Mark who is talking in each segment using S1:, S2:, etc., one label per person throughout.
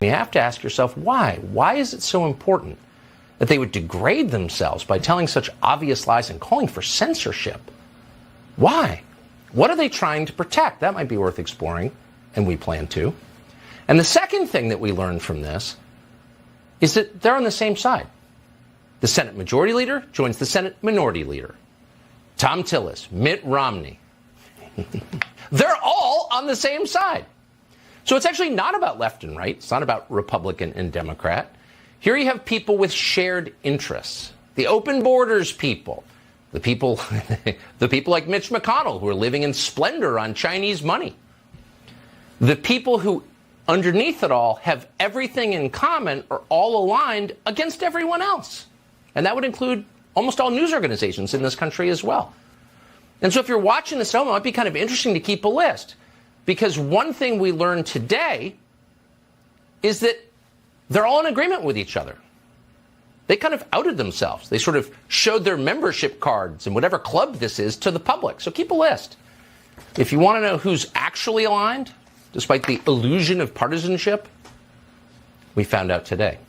S1: You have to ask yourself why. Why is it so important that they would degrade themselves by telling such obvious lies and calling for censorship? Why? What are they trying to protect? That might be worth exploring, and we plan to. And the second thing that we learned from this is that they're on the same side. The Senate Majority Leader joins the Senate Minority Leader. Tom Tillis, Mitt Romney. They're all on the same side. So it's actually not about left and right. It's not about Republican and Democrat. Here you have people with shared interests. The open borders people. The people like Mitch McConnell who are living in splendor on Chinese money. The people who, underneath it all, have everything in common, are all aligned against everyone else. And that would include almost all news organizations in this country as well. And so if you're watching this at home, it might be kind of interesting to keep a list. Because one thing we learned today is that they're all in agreement with each other. They kind of outed themselves. They sort of showed their membership cards in whatever club this is to the public. So keep a list. If you want to know who's actually aligned, despite the illusion of partisanship, we found out today.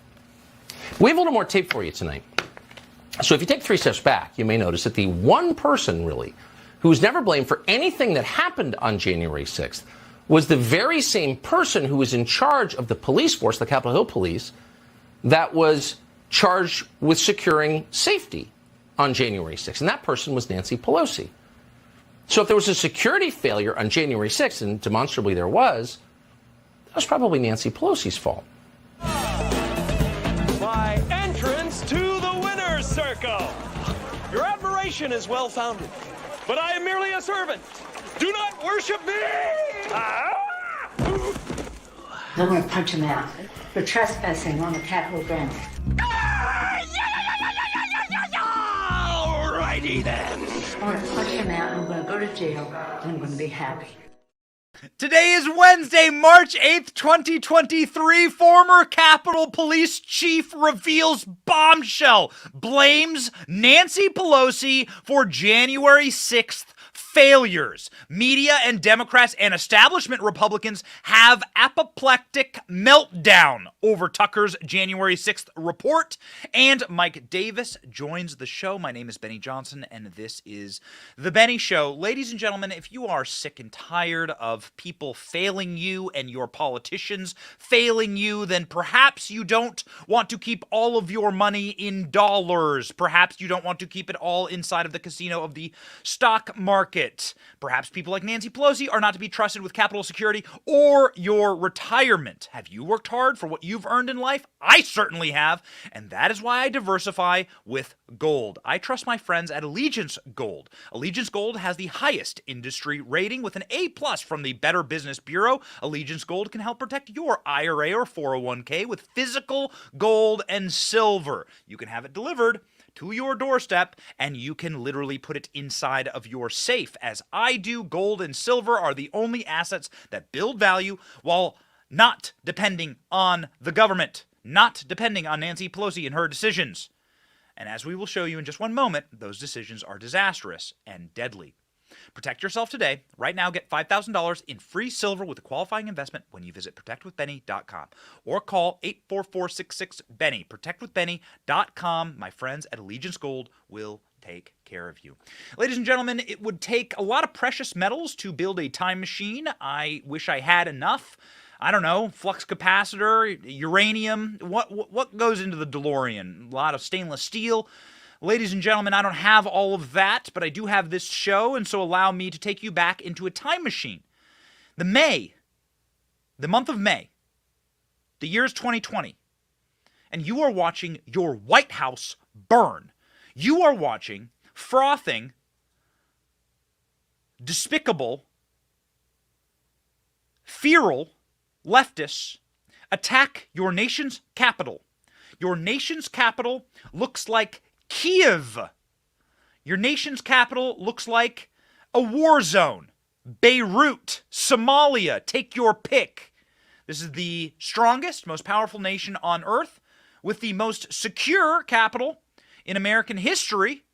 S1: We have a little more tape for you tonight. So if you take 3 steps back, you may notice that the one person, really, who was never blamed for anything that happened on January 6th was the very same person who was in charge of the police force, the Capitol Hill Police, that was charged with securing safety on January 6th. And that person was Nancy Pelosi. So if there was a security failure on January 6th, and demonstrably there was, that was probably Nancy Pelosi's fault.
S2: My entrance to the winner's circle. Your admiration is well-founded, but I am merely a servant. Do not worship me!
S3: I'm going to punch him out for trespassing on the Capitol grounds.
S2: Alrighty then.
S3: I'm going to punch him out, and I'm going to go to jail, and I'm going to be happy.
S4: Today is Wednesday, March 8th, 2023. Former Capitol Police Chief reveals bombshell, blames Nancy Pelosi for January 6th failures. Media and Democrats and establishment Republicans have apoplectic meltdown over Tucker's January 6th report. And Mike Davis joins the show. My name is Benny Johnson, and this is The Benny Show. Ladies and gentlemen, if you are sick and tired of people failing you and your politicians failing you, then perhaps you don't want to keep all of your money in dollars. Perhaps you don't want to keep it all inside of the casino of the stock market. Perhaps people like Nancy Pelosi are not to be trusted with Capitol security or your retirement. Have you worked hard for what you've earned in life? I certainly have, and that is why I diversify with gold. I trust my friends at Allegiance Gold. Allegiance Gold has the highest industry rating with an A+ from the Better Business Bureau. Allegiance Gold can help protect your IRA or 401k with physical gold and silver. You can have it delivered to your doorstep, and you can literally put it inside of your safe. As I do, gold and silver are the only assets that build value while not depending on the government, not depending on Nancy Pelosi and her decisions. And as we will show you in just one moment, those decisions are disastrous and deadly. Protect yourself today. Right now, get $5,000 in free silver with a qualifying investment when you visit protectwithbenny.com or call 844-66-BENNY. Protectwithbenny.com. My friends at Allegiance Gold will take care of you. Ladies and gentlemen, it would take a lot of precious metals to build a time machine. I wish I had enough. I don't know, flux capacitor, uranium. What goes into the DeLorean? A lot of stainless steel. Ladies and gentlemen, I don't have all of that, but I do have this show, and so allow me to take you back into a time machine. The month of May, the year is 2020, and you are watching your White House burn. You are watching frothing, despicable, feral leftists attack your nation's capital. Your nation's capital looks like Kiev. Your nation's capital looks like a war zone. Beirut, Somalia, take your pick. This is the strongest, most powerful nation on earth with the most secure capital in American history.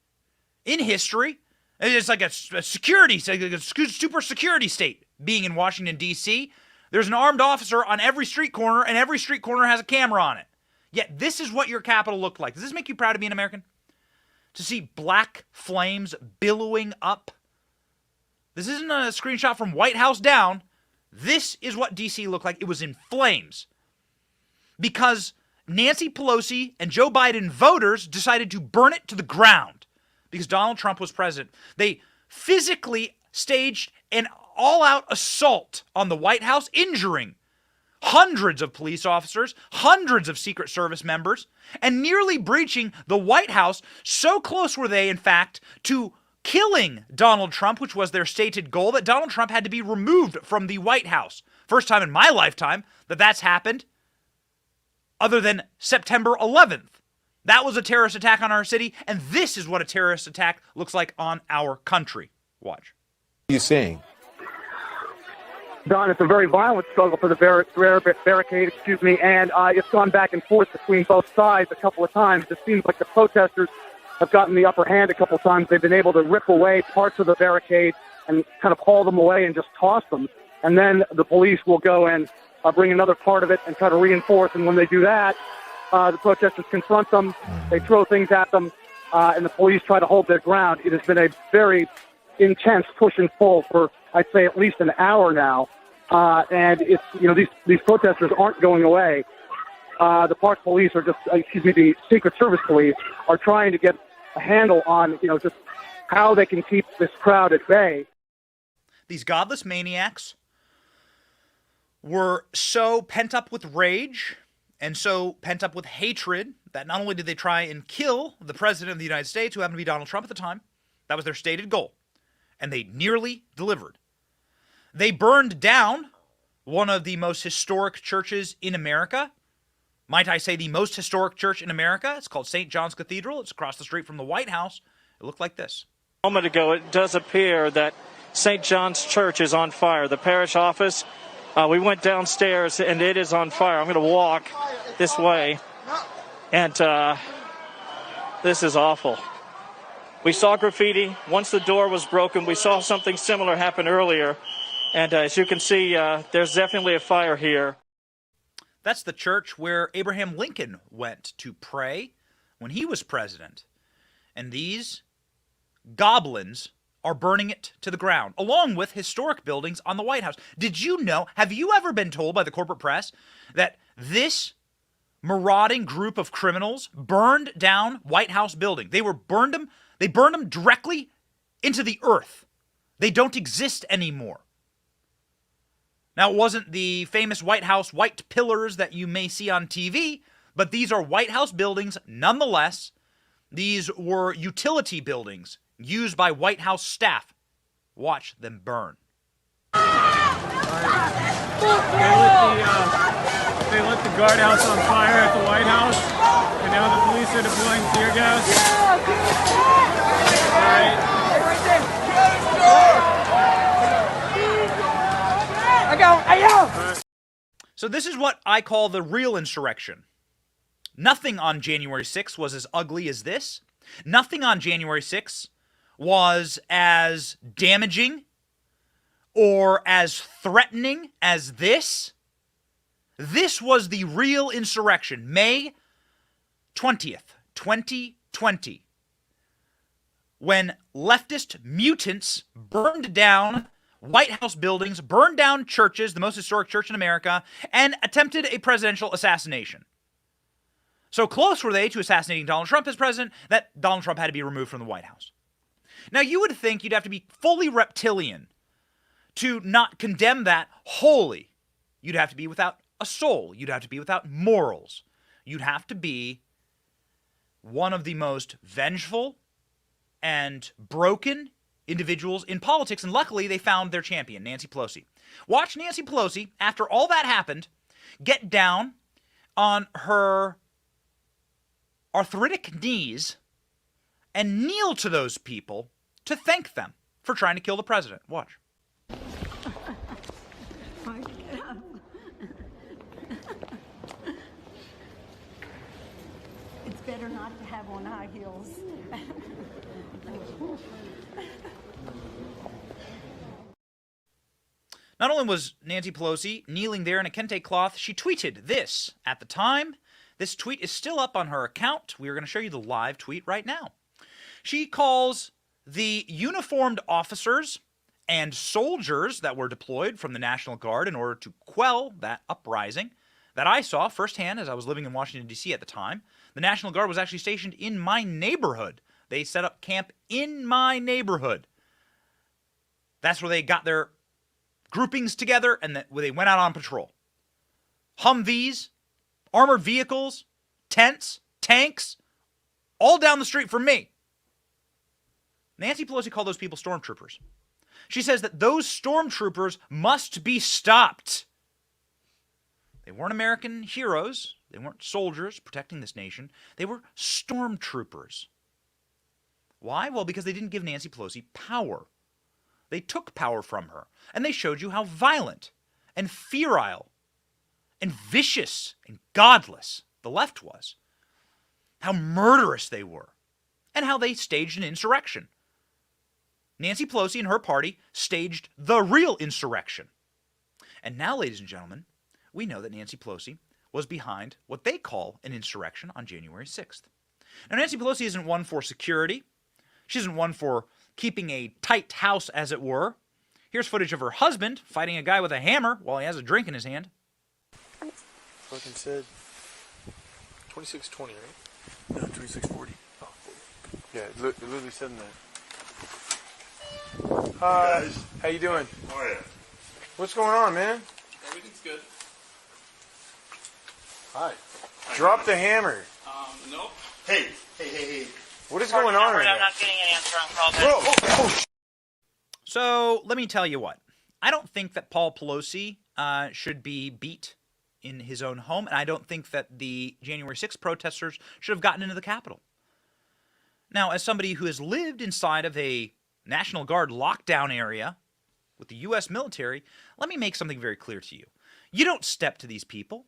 S4: In history, it's like a security, like a super security state being in Washington, D.C. There's an armed officer on every street corner, and every street corner has a camera on it. Yet this is what your Capitol looked like. Does this make you proud to be an American? To see black flames billowing up? This isn't a screenshot from White House down. This is what D.C. looked like. It was in flames. Because Nancy Pelosi and Joe Biden voters decided to burn it to the ground because Donald Trump was president. They physically staged an all-out assault on the White House, injuring hundreds of police officers, hundreds of Secret Service members, and nearly breaching the White House. So close were they, in fact, to killing Donald Trump, which was their stated goal, that Donald Trump had to be removed from the White House. First time in my lifetime that that's happened, other than September 11th. That was a terrorist attack on our city, and this is what a terrorist attack looks like on our country. Watch.
S5: What are you seeing?
S6: Don, it's a very violent struggle for the barricade, and it's gone back and forth between both sides a couple of times. It seems like the protesters have gotten the upper hand a couple of times. They've been able to rip away parts of the barricade and kind of haul them away and just toss them. And then the police will go and bring another part of it and try to reinforce. And when they do that, the protesters confront them. They throw things at them, and the police try to hold their ground. It has been a very intense push and pull for, I'd say, at least an hour now. And it's, these protesters aren't going away. The Park Police are just, the Secret Service Police are trying to get a handle on, just how they can keep this crowd at bay.
S4: These godless maniacs were so pent up with rage and so pent up with hatred that not only did they try and kill the president of the United States, who happened to be Donald Trump at the time, that was their stated goal, and they nearly delivered. They burned down one of the most historic churches in America. Might I say the most historic church in America? It's called St. John's Cathedral. It's across the street from the White House. It looked like this.
S7: A moment ago, it does appear that St. John's Church is on fire. The parish office, we went downstairs, and it is on fire. I'm going to walk this way, and this is awful. We saw graffiti. Once the door was broken, we saw something similar happen earlier, and as you can see, there's definitely a fire here.
S4: That's the church where Abraham Lincoln went to pray when he was president. And these goblins are burning it to the ground, along with historic buildings on the White House. Did you know, have you ever been told by the corporate press that this marauding group of criminals burned down White House building? They burned them directly into the earth. They don't exist anymore. Now, it wasn't the famous White House white pillars that you may see on TV, but these are White House buildings nonetheless. These were utility buildings used by White House staff. Watch them burn.
S8: They lit the guardhouse on fire at the White House, and now the police are deploying tear gas.
S4: So this is what I call the real insurrection. Nothing on January 6th was as ugly as this. Nothing on January 6th was as damaging or as threatening as this. This was the real insurrection. May 20th, 2020, when leftist mutants burned down White House buildings, burned down churches, the most historic church in America, and attempted a presidential assassination. So close were they to assassinating Donald Trump as president that Donald Trump had to be removed from the White House. Now, you would think you'd have to be fully reptilian to not condemn that wholly. You'd have to be without a soul. You'd have to be without morals. You'd have to be one of the most vengeful and broken individuals in politics, and luckily they found their champion, Nancy Pelosi. Watch Nancy Pelosi, after all that happened, get down on her arthritic knees and kneel to those people to thank them for trying to kill the president. Watch.
S9: It's better not to have on high heels.
S4: Not only was Nancy Pelosi kneeling there in a kente cloth, she tweeted this at the time. This tweet is still up on her account. We are going to show you the live tweet right now. She calls the uniformed officers and soldiers that were deployed from the National Guard in order to quell that uprising that I saw firsthand as I was living in Washington, D.C. at the time. The National Guard was actually stationed in my neighborhood. They set up camp in my neighborhood. That's where they got their groupings together and where they went out on patrol. Humvees, armored vehicles, tents, tanks, all down the street from me. Nancy Pelosi called those people stormtroopers. She says that those stormtroopers must be stopped. They weren't American heroes. They weren't soldiers protecting this nation. They were stormtroopers. Why? Well, because they didn't give Nancy Pelosi power. They took power from her, and they showed you how violent and feral and vicious and godless the left was, how murderous they were, and how they staged an insurrection. Nancy Pelosi and her party staged the real insurrection. And now, ladies and gentlemen, we know that Nancy Pelosi was behind what they call an insurrection on January 6th. Now, Nancy Pelosi isn't one for security. She isn't one for keeping a tight house, as it were. Here's footage of her husband fighting a guy with a hammer while he has a drink in his hand.
S5: Fucking said 2620, right? No, 2640. Oh, yeah, it literally said that. Hi, guys. How you doing?
S10: How are you?
S5: What's going on, man?
S10: Everything's good.
S5: Hi. Drop the hammer.
S10: Nope. Hey.
S5: What is going on right now?
S11: I'm not getting an answer on call.
S5: Bro.
S4: So let me tell you what. I don't think that Paul Pelosi should be beat in his own home, and I don't think that the January 6th protesters should have gotten into the Capitol. Now, as somebody who has lived inside of a National Guard lockdown area with the U.S. military, let me make something very clear to you. You don't step to these people.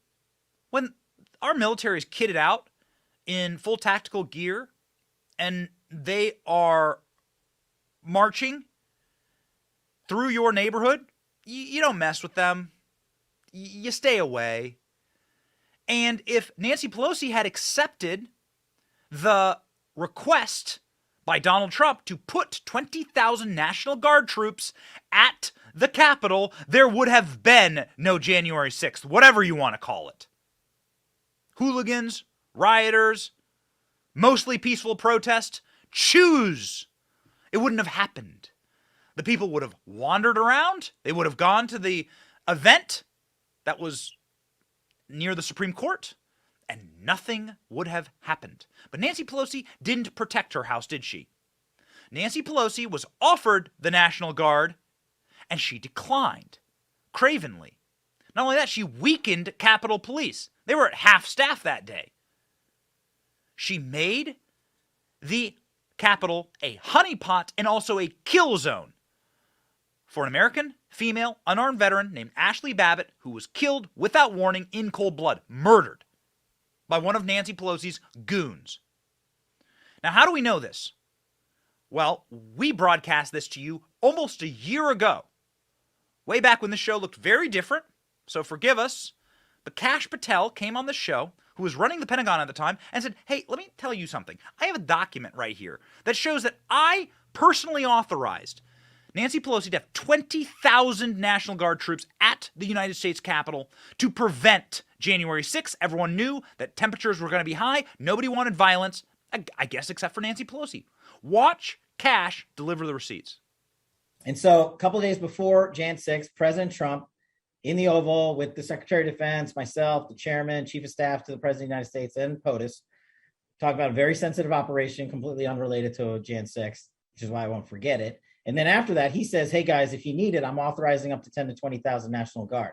S4: When our military is kitted out in full tactical gear and they are marching through your neighborhood, you don't mess with them. You stay away. And if Nancy Pelosi had accepted the request by Donald Trump to put 20,000 National Guard troops at the Capitol, there would have been no January 6th, whatever you want to call it. Hooligans, rioters, mostly peaceful protest, choose. It wouldn't have happened. The people would have wandered around. They would have gone to the event that was near the Supreme Court, and nothing would have happened. But Nancy Pelosi didn't protect her house, did she? Nancy Pelosi was offered the National Guard, and she declined, cravenly. Not only that, she weakened Capitol Police. They were at half staff that day. She made the Capitol a honeypot and also a kill zone for an American female unarmed veteran named Ashley Babbitt, who was killed without warning in cold blood, murdered by one of Nancy Pelosi's goons. Now, how do we know this? Well, we broadcast this to you almost a year ago, way back when the show looked very different, so forgive us. But Kash Patel came on the show, who was running the Pentagon at the time, and said, hey, let me tell you something. I have a document right here that shows that I personally authorized Nancy Pelosi to have 20,000 National Guard troops at the United States Capitol to prevent January 6th. Everyone knew that temperatures were going to be high. Nobody wanted violence, I guess, except for Nancy Pelosi. Watch Kash deliver the receipts.
S12: And so a couple of days before Jan 6th, President Trump in the Oval with the Secretary of Defense, myself, the chairman, chief of staff to the President of the United States, and POTUS, talked about a very sensitive operation completely unrelated to Jan 6th, which is why I won't forget it. And then after that, he says, hey, guys, if you need it, I'm authorizing up to 10 to 20,000 National Guard.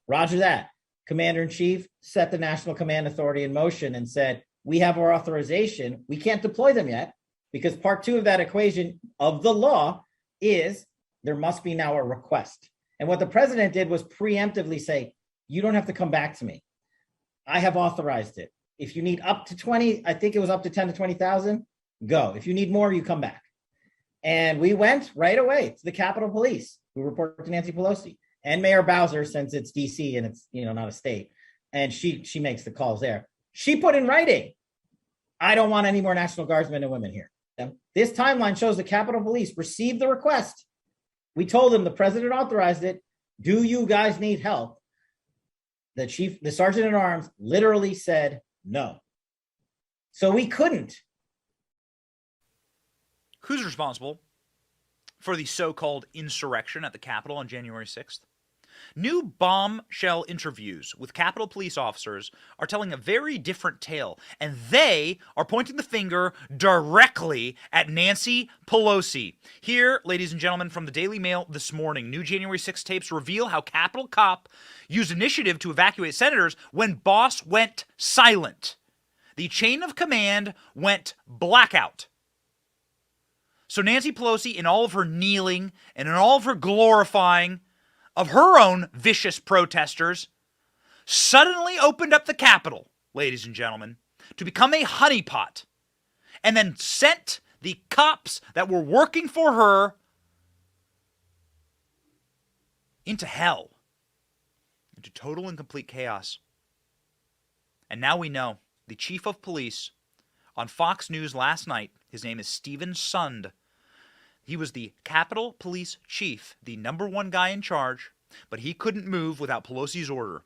S12: Roger that. Commander-in-Chief set the National Command Authority in motion and said, we have our authorization. We can't deploy them yet because part 2 of that equation of the law is there must be now a request. And what the president did was preemptively say, you don't have to come back to me. I have authorized it. If you need up to 20, I think it was up to 10 to 20,000, go. If you need more, you come back. And we went right away to the Capitol Police, who reported to Nancy Pelosi. and Mayor Bowser, since it's DC and it's not a state, and she makes the calls there. She put in writing, I don't want any more National Guardsmen and women here. This timeline shows the Capitol Police received the request. We told them the president authorized it. Do you guys need help? The sergeant at arms literally said no. So we couldn't.
S4: Who's responsible for the so-called insurrection at the Capitol on January 6th? New bombshell interviews with Capitol Police officers are telling a very different tale, and they are pointing the finger directly at Nancy Pelosi. Here, ladies and gentlemen, from the Daily Mail this morning, new January 6 tapes reveal how Capitol Cop used initiative to evacuate senators when boss went silent. The chain of command went blackout. So Nancy Pelosi, in all of her kneeling and in all of her glorifying of her own vicious protesters, suddenly opened up the Capitol, ladies and gentlemen, to become a honeypot, and then sent the cops that were working for her into hell, into total and complete chaos. And now we know the chief of police on Fox News last night, his name is Stephen Sund. He was the Capitol Police chief, the number one guy in charge, but he couldn't move without Pelosi's order.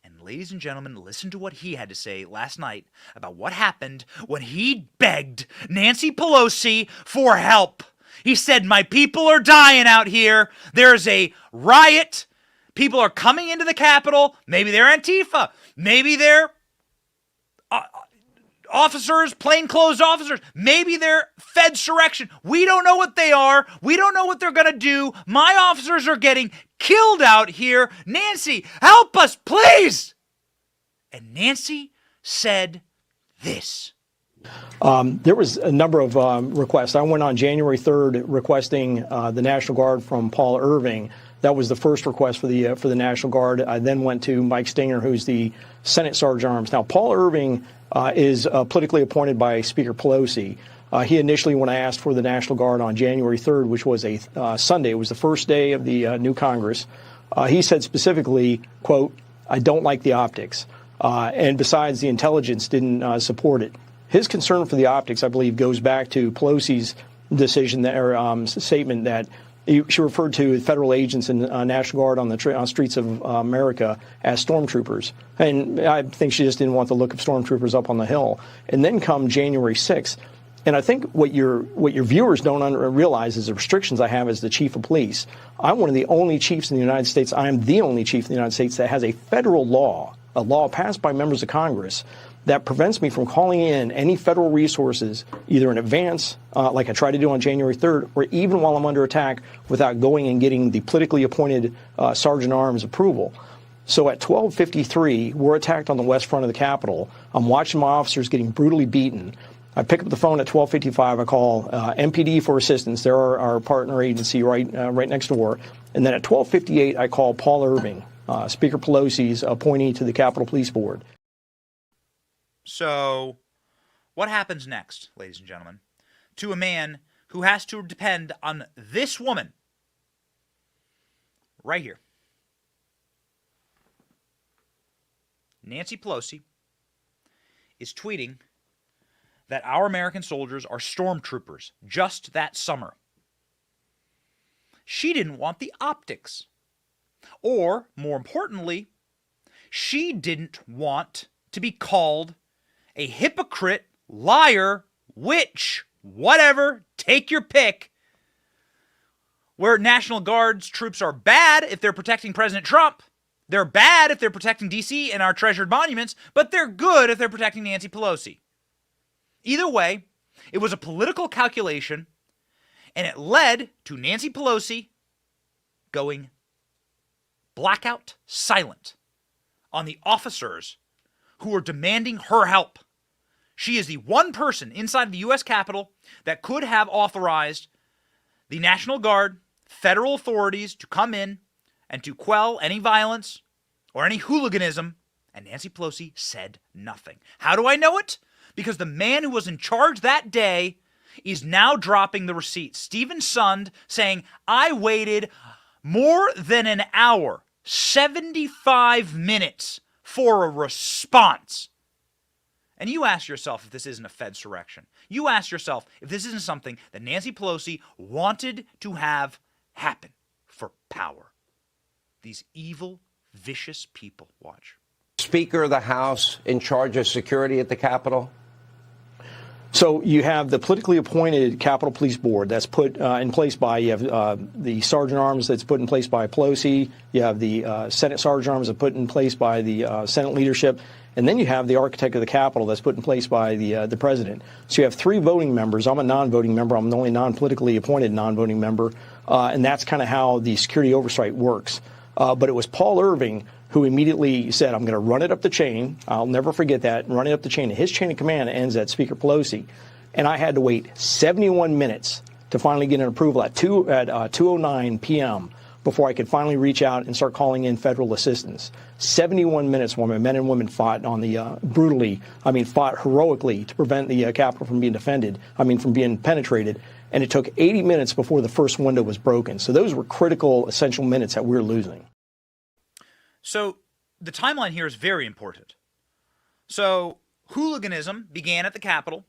S4: And ladies and gentlemen, listen to what he had to say last night about what happened when he begged Nancy Pelosi for help. He said, my people are dying out here. There's a riot. People are coming into the Capitol. Maybe they're Antifa. Maybe they're officers, plainclothes officers. Maybe they're Fedsurrection. We don't know what they are. We don't know what they're going to do. My officers are getting killed out here. Nancy, help us, please. And Nancy said this.
S11: There was a number of requests. I went on January 3rd requesting the National Guard from Paul Irving. That was the first request for the National Guard. I then went to Mike Stinger, who's the Senate Sergeant at Arms. Now, Paul Irving is politically appointed by Speaker Pelosi. He initially, when I asked for the National Guard on January 3rd, which was a Sunday, it was the first day of the new Congress, he said specifically, quote, I don't like the optics. And besides, the intelligence didn't support it. His concern for the optics, I believe, goes back to Pelosi's decision or statement that she referred to federal agents and National Guard on the streets of America as stormtroopers. And I think she just didn't want the look of stormtroopers up on the Hill. And then come January 6th, and I think what your viewers don't realize is the restrictions I have as the chief of police. I'm one of the only chiefs in the United States. I am the only chief in the United States that has a federal law, a law passed by members of Congress, that prevents me from calling in any federal resources, either in advance, like I tried to do on January 3rd, or even while I'm under attack, without going and getting the politically appointed Sergeant at Arms approval. So at 12:53, we're attacked on the west front of the Capitol. I'm watching my officers getting brutally beaten. I pick up the phone at 12:55. I call MPD for assistance. They're our partner agency right next door. And then at 12:58, I call Paul Irving, Speaker Pelosi's appointee to the Capitol Police Board.
S4: So, what happens next, ladies and gentlemen, to a man who has to depend on this woman right here? Nancy Pelosi is tweeting that our American soldiers are stormtroopers just that summer. She didn't want the optics. Or, more importantly, she didn't want to be called a hypocrite, liar, witch, whatever, take your pick, where National Guard's troops are bad if they're protecting President Trump. They're bad if they're protecting D.C. and our treasured monuments, but they're good if they're protecting Nancy Pelosi. Either way, it was a political calculation, and it led to Nancy Pelosi going blackout silent on the officers who are demanding her help. She is the one person inside the U.S. Capitol that could have authorized the National Guard, federal authorities to come in and to quell any violence or any hooliganism, and Nancy Pelosi said nothing. How do I know it? Because the man who was in charge that day is now dropping the receipts. Stephen Sund saying, I waited More than an hour, 75 minutes for a response. And you ask yourself if this isn't a Fedsurrection. You ask yourself if this isn't something that Nancy Pelosi wanted to have happen for power. These evil, vicious people. Watch.
S13: Speaker of the House in charge of security at the Capitol?
S11: So you have the politically appointed Capitol Police Board that's put in place by, you have the Sergeant Arms that's put in place by Pelosi, you have the Senate Sergeant Arms that's put in place by the Senate leadership, and then you have the architect of the Capitol that's put in place by the president. So you have 3 voting members. I'm a non-voting member. I'm the only non-politically appointed non-voting member, and that's kind of how the security oversight works. But it was Paul Irving who immediately said, I'm going to run it up the chain. I'll never forget that, run it up the chain. And his chain of command ends at Speaker Pelosi. And I had to wait 71 minutes to finally get an approval at 2:09 p.m. before I could finally reach out and start calling in federal assistance. 71 minutes while my men and women fought on the fought heroically to prevent the Capitol from being from being penetrated. And it took 80 minutes before the first window was broken. So those were critical, essential minutes that we're losing.
S4: So the timeline here is very important. So hooliganism began at the Capitol.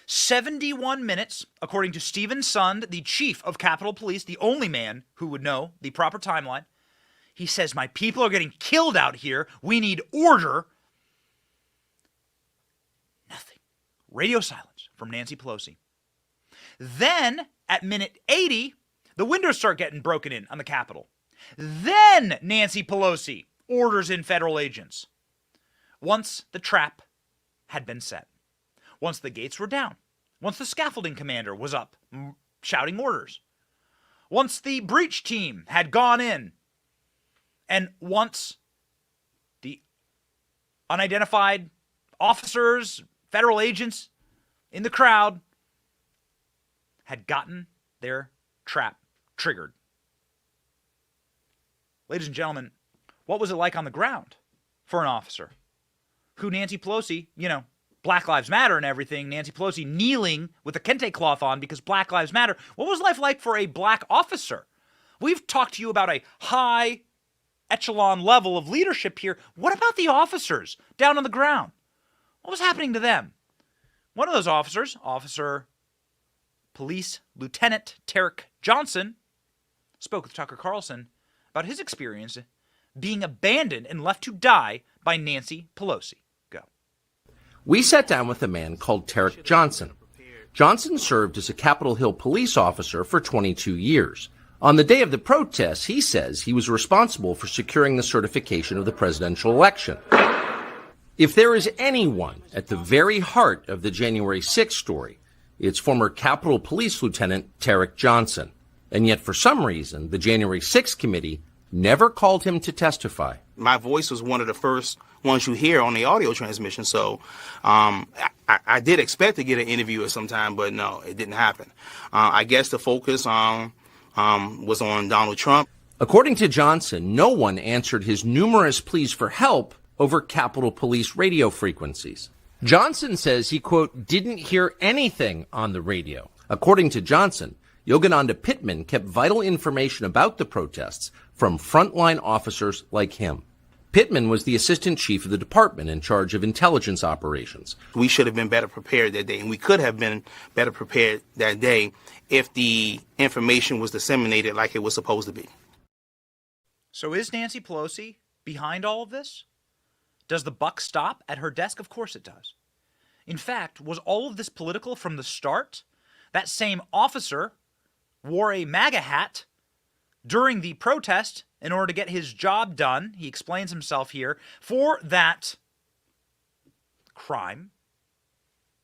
S4: 71 minutes, according to Stephen Sund, the chief of Capitol Police, the only man who would know the proper timeline. He says, my people are getting killed out here. We need order. Nothing. Radio silence from Nancy Pelosi. Then, at minute 80, the windows start getting broken in on the Capitol. Then Nancy Pelosi orders in federal agents. Once the trap had been set. Once the gates were down. Once the scaffolding commander was up shouting orders. Once the breach team had gone in. And once the unidentified officers, federal agents in the crowd had gotten their trap triggered. Ladies and gentlemen, what was it like on the ground for an officer who Nancy Pelosi, Black Lives Matter and everything, Nancy Pelosi kneeling with a kente cloth on because Black Lives Matter. What was life like for a black officer? We've talked to you about a high echelon level of leadership here. What about the officers down on the ground? What was happening to them? One of those officers, Officer Police Lieutenant Tarek Johnson, spoke with Tucker Carlson about his experience being abandoned and left to die by Nancy Pelosi. Go.
S1: We sat down with a man called Tarek Johnson. Johnson served as a Capitol Hill police officer for 22 years. On the day of the protests, he says he was responsible for securing the certification of the presidential election. If there is anyone at the very heart of the January 6th story, it's former Capitol Police Lieutenant Tarek Johnson. And yet, for some reason, the January 6th committee never called him to testify.
S14: My voice was one of the first ones you hear on the audio transmission, so I did expect to get an interview at some time, but no, it didn't happen. I guess the focus was on Donald Trump.
S1: According to Johnson, no one answered his numerous pleas for help over Capitol Police radio frequencies. Johnson says he, quote, didn't hear anything on the radio. According to Johnson, Yogananda Pittman kept vital information about the protests from frontline officers like him. Pittman was the assistant chief of the department in charge of intelligence operations.
S14: We should have been better prepared that day, and we could have been better prepared that day if the information was disseminated like it was supposed to be.
S4: So is Nancy Pelosi behind all of this? Does the buck stop at her desk? Of course it does. In fact, was all of this political from the start? That same officer wore a MAGA hat during the protest in order to get his job done. He explains himself here for that crime.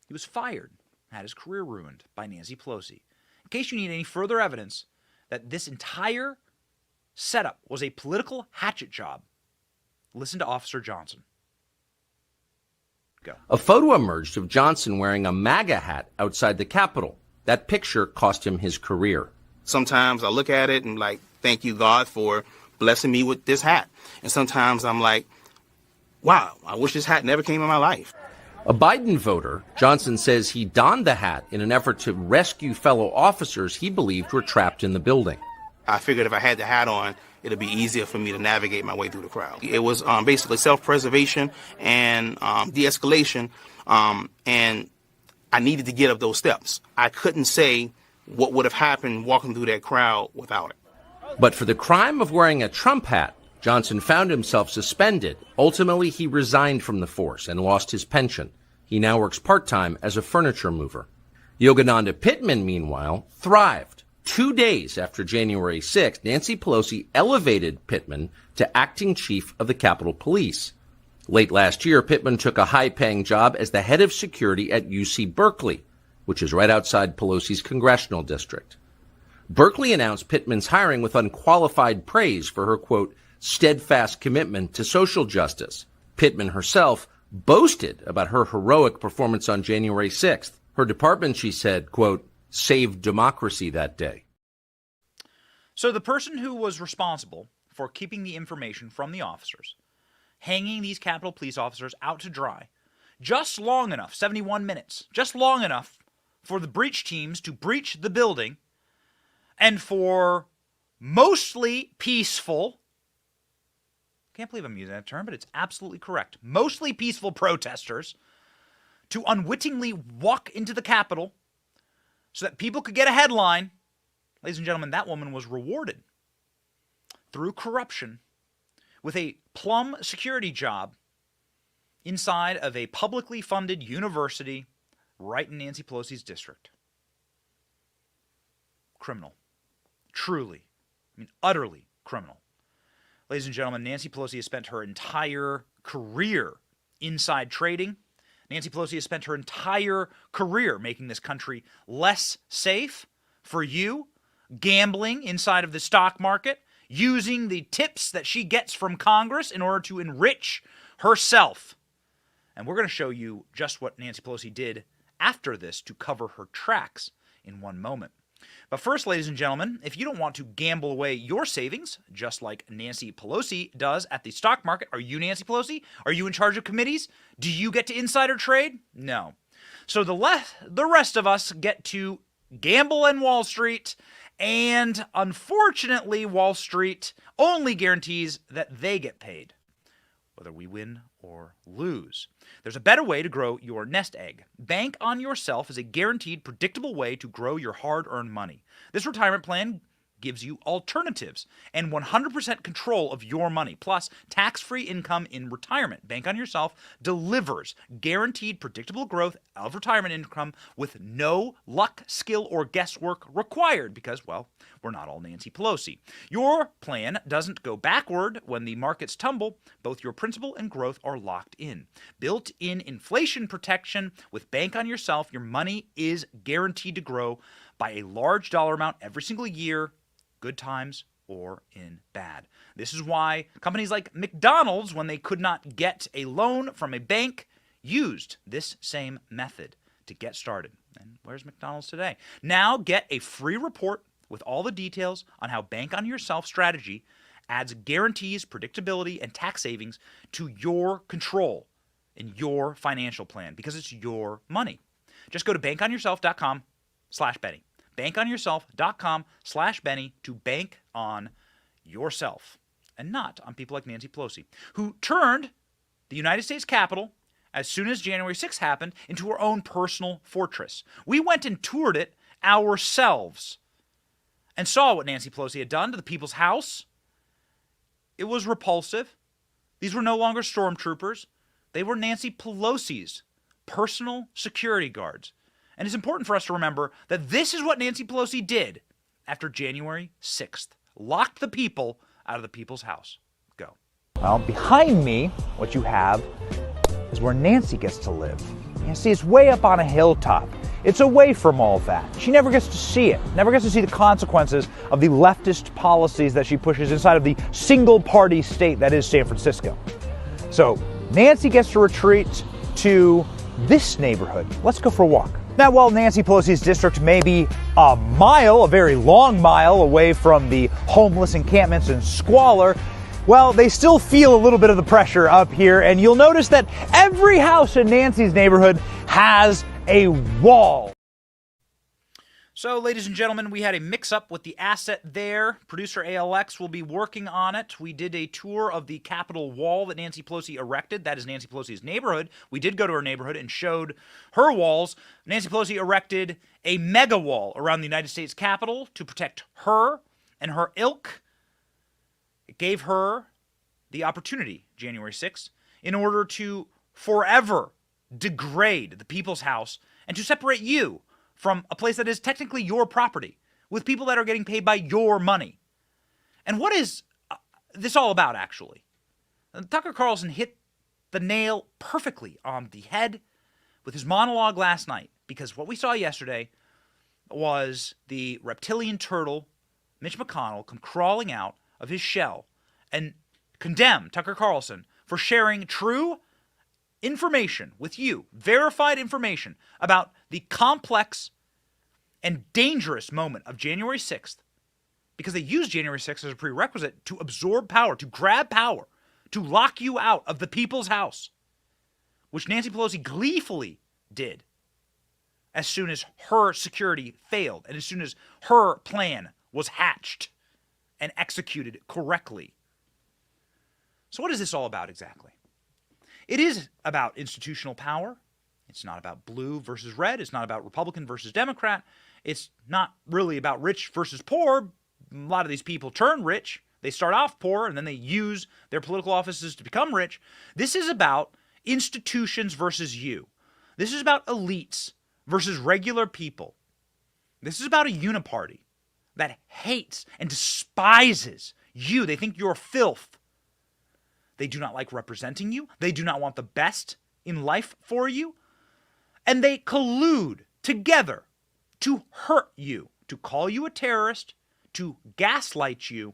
S4: He was fired, had his career ruined by Nancy Pelosi. In case you need any further evidence that this entire setup was a political hatchet job, listen to Officer Johnson. Go.
S1: A photo emerged of Johnson wearing a MAGA hat outside the Capitol. That picture cost him his career.
S14: Sometimes I look at it and like, thank you, God, for blessing me with this hat. And sometimes I'm like, wow, I wish this hat never came in my life.
S1: A Biden voter, Johnson says he donned the hat in an effort to rescue fellow officers he believed were trapped in the building.
S14: I figured if I had the hat on, it'd be easier for me to navigate my way through the crowd. It was basically self-preservation and de-escalation, and I needed to get up those steps. I couldn't say what would have happened walking through that crowd without it.
S1: But for the crime of wearing a Trump hat, Johnson found himself suspended. Ultimately, he resigned from the force and lost his pension. He now works part-time as a furniture mover. Yogananda Pittman, meanwhile, thrived. 2 days after January 6th, Nancy Pelosi elevated Pittman to acting chief of the Capitol Police. Late last year, Pittman took a high-paying job as the head of security at UC Berkeley, which is right outside Pelosi's congressional district. Berkeley announced Pittman's hiring with unqualified praise for her, quote, steadfast commitment to social justice. Pittman herself boasted about her heroic performance on January 6th. Her department, she said, quote, saved democracy that day.
S4: So the person who was responsible for keeping the information from the officers, hanging these Capitol Police officers out to dry, just long enough, 71 minutes, just long enough for the breach teams to breach the building and for mostly peaceful, can't believe I'm using that term, but it's absolutely correct, mostly peaceful protesters to unwittingly walk into the Capitol so that people could get a headline. Ladies and gentlemen, that woman was rewarded through corruption with a plum security job inside of a publicly funded university right in Nancy Pelosi's district. Criminal. Truly. I mean, utterly criminal. Ladies and gentlemen, Nancy Pelosi has spent her entire career inside trading. Nancy Pelosi has spent her entire career making this country less safe for you, gambling inside of the stock market, using the tips that she gets from Congress in order to enrich herself. And we're going to show you just what Nancy Pelosi did after this to cover her tracks in one moment. But first, ladies and gentlemen, if you don't want to gamble away your savings, just like Nancy Pelosi does at the stock market, are you Nancy Pelosi? Are you in charge of committees? Do you get to insider trade? No. So the rest of us get to gamble in Wall Street, and unfortunately, Wall Street only guarantees that they get paid, whether we win or lose. There's a better way to grow your nest egg. Bank on Yourself is a guaranteed, predictable way to grow your hard-earned money. This retirement plan gives you alternatives and 100% control of your money, plus tax-free income in retirement. Bank on Yourself delivers guaranteed, predictable growth of retirement income with no luck, skill, or guesswork required because, well, we're not all Nancy Pelosi. Your plan doesn't go backward when the markets tumble. Both your principal and growth are locked in. Built-in inflation protection with Bank on Yourself, your money is guaranteed to grow by a large dollar amount every single year, good times or in bad. This is why companies like McDonald's, when they could not get a loan from a bank, used this same method to get started. And where's McDonald's today? Now get a free report with all the details on how Bank on Yourself strategy adds guarantees, predictability, and tax savings to your control in your financial plan because it's your money. Just go to bankonyourself.com/Benny. bankonyourself.com/Benny to bank on yourself and not on people like Nancy Pelosi, who turned the United States Capitol, as soon as January 6th happened, into her own personal fortress. We went and toured it ourselves and saw what Nancy Pelosi had done to the people's house. It was repulsive. These were no longer stormtroopers. They were Nancy Pelosi's personal security guards. And it's important for us to remember that this is what Nancy Pelosi did after January 6th. Locked the people out of the people's house. Go.
S15: Well, behind me, what you have is where Nancy gets to live. You see, it's way up on a hilltop. It's away from all that. She never gets to see it, never gets to see the consequences of the leftist policies that she pushes inside of the single-party state that is San Francisco. So Nancy gets to retreat to this neighborhood. Let's go for a walk. Now, while Nancy Pelosi's district may be a mile, a very long mile, away from the homeless encampments and squalor, well, they still feel a little bit of the pressure up here, and you'll notice that every house in Nancy's neighborhood has a wall.
S4: So, ladies and gentlemen, we had a mix-up with the asset there. Producer ALX will be working on it. We did a tour of the Capitol wall that Nancy Pelosi erected. That is Nancy Pelosi's neighborhood. We did go to her neighborhood and showed her walls. Nancy Pelosi erected a mega wall around the United States Capitol to protect her and her ilk. It gave her the opportunity, January 6th, in order to forever degrade the people's house and to separate you from a place that is technically your property with people that are getting paid by your money. And what is this all about, actually? Tucker Carlson hit the nail perfectly on the head with his monologue last night, because what we saw yesterday was the reptilian turtle, Mitch McConnell, come crawling out of his shell and condemn Tucker Carlson for sharing true information with you, verified information about the complex and dangerous moment of January 6th, because they used January 6th as a prerequisite to absorb power, to grab power, to lock you out of the people's house, which Nancy Pelosi gleefully did as soon as her security failed and as soon as her plan was hatched and executed correctly. So what is this all about exactly? It is about institutional power. It's not about blue versus red. It's not about Republican versus Democrat. It's not really about rich versus poor. A lot of these people turn rich. They start off poor, and then they use their political offices to become rich. This is about institutions versus you. This is about elites versus regular people. This is about a uniparty that hates and despises you. They think you're filth. They do not like representing you. They do not want the best in life for you. And they collude together to hurt you, to call you a terrorist, to gaslight you,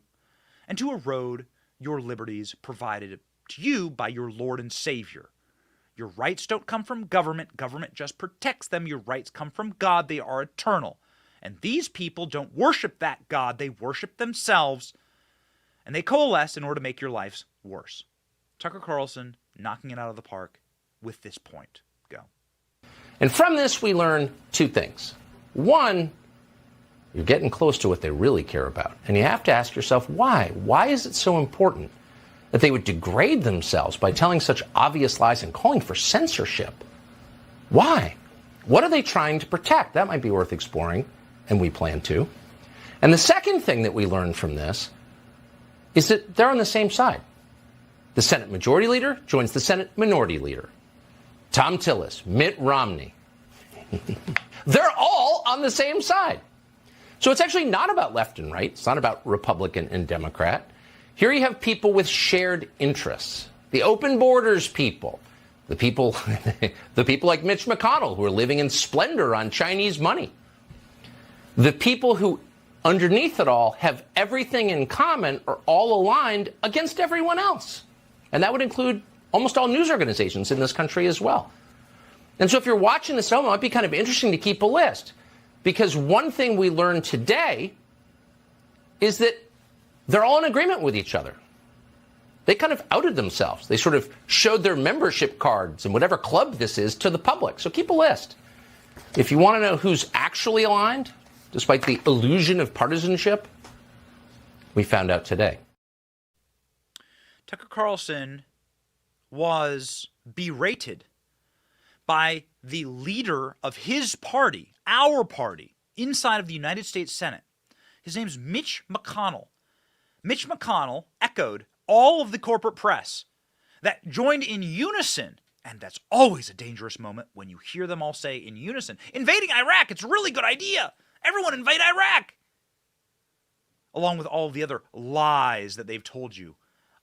S4: and to erode your liberties provided to you by your Lord and Savior. Your rights don't come from government. Government just protects them. Your rights come from God. They are eternal. And these people don't worship that God. They worship themselves. And they coalesce in order to make your lives worse. Tucker Carlson knocking it out of the park with this point. Go.
S1: And from this, we learn two things. One, you're getting close to what they really care about. And you have to ask yourself, why? Why is it so important that they would degrade themselves by telling such obvious lies and calling for censorship? Why? What are they trying to protect? That might be worth exploring, and we plan to. And the second thing that we learn from this is that they're on the same side. The Senate Majority Leader joins the Senate Minority Leader. Tom Tillis, Mitt Romney. They're all on the same side. So it's actually not about left and right. It's not about Republican and Democrat. Here you have people with shared interests. The open borders people. The people like Mitch McConnell, who are living in splendor on Chinese money. The people who, underneath it all, have everything in common, are all aligned against everyone else. And that would include almost all news organizations in this country as well. And so if you're watching this, it might be kind of interesting to keep a list. Because one thing we learned today is that they're all in agreement with each other. They kind of outed themselves. They sort of showed their membership cards and whatever club this is to the public. So keep a list. If you want to know who's actually aligned, despite the illusion of partisanship, we found out today.
S4: Tucker Carlson was berated by the leader of his party, our party, inside of the United States Senate. His name's Mitch McConnell. Mitch McConnell echoed all of the corporate press that joined in unison, and that's always a dangerous moment when you hear them all say in unison, invading Iraq, it's a really good idea. Everyone invade Iraq. Along with all of the other lies that they've told you.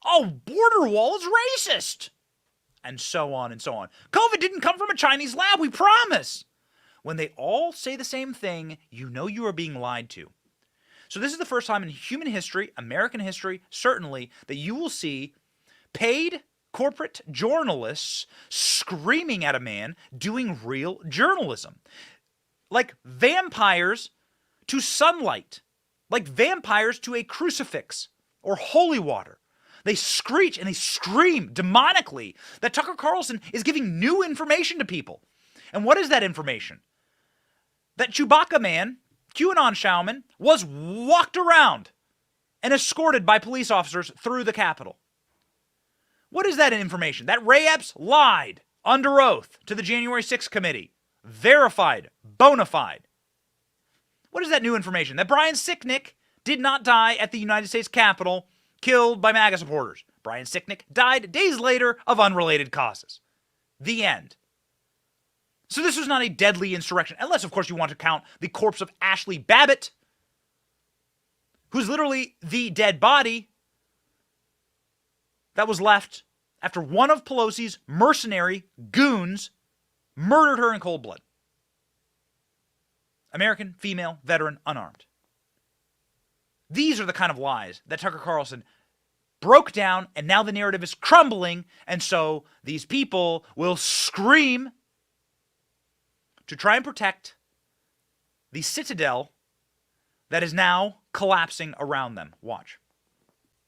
S4: Oh, border wall is racist. And so on and so on. COVID didn't come from a Chinese lab, we promise. When they all say the same thing, you know you are being lied to. So this is the first time in human history, American history, certainly, that you will see paid corporate journalists screaming at a man doing real journalism. Like vampires to sunlight. Like vampires to a crucifix or holy water. They screech and they scream demonically that Tucker Carlson is giving new information to people. And what is that information? That Chewbacca man QAnon shaman was walked around and escorted by police officers through the Capitol. What is that information? That Ray Epps lied under oath to the January 6th committee. Verified, bona fide. What is that new information? That Brian Sicknick did not die at the United States Capitol, killed by MAGA supporters. Brian Sicknick died days later of unrelated causes. The end. So this was not a deadly insurrection, unless, of course, you want to count the corpse of Ashley Babbitt, who's literally the dead body that was left after one of Pelosi's mercenary goons murdered her in cold blood. American, female, veteran, unarmed. These are the kind of lies that Tucker Carlson broke down, and now the narrative is crumbling, and so these people will scream to try and protect the citadel that is now collapsing around them. Watch.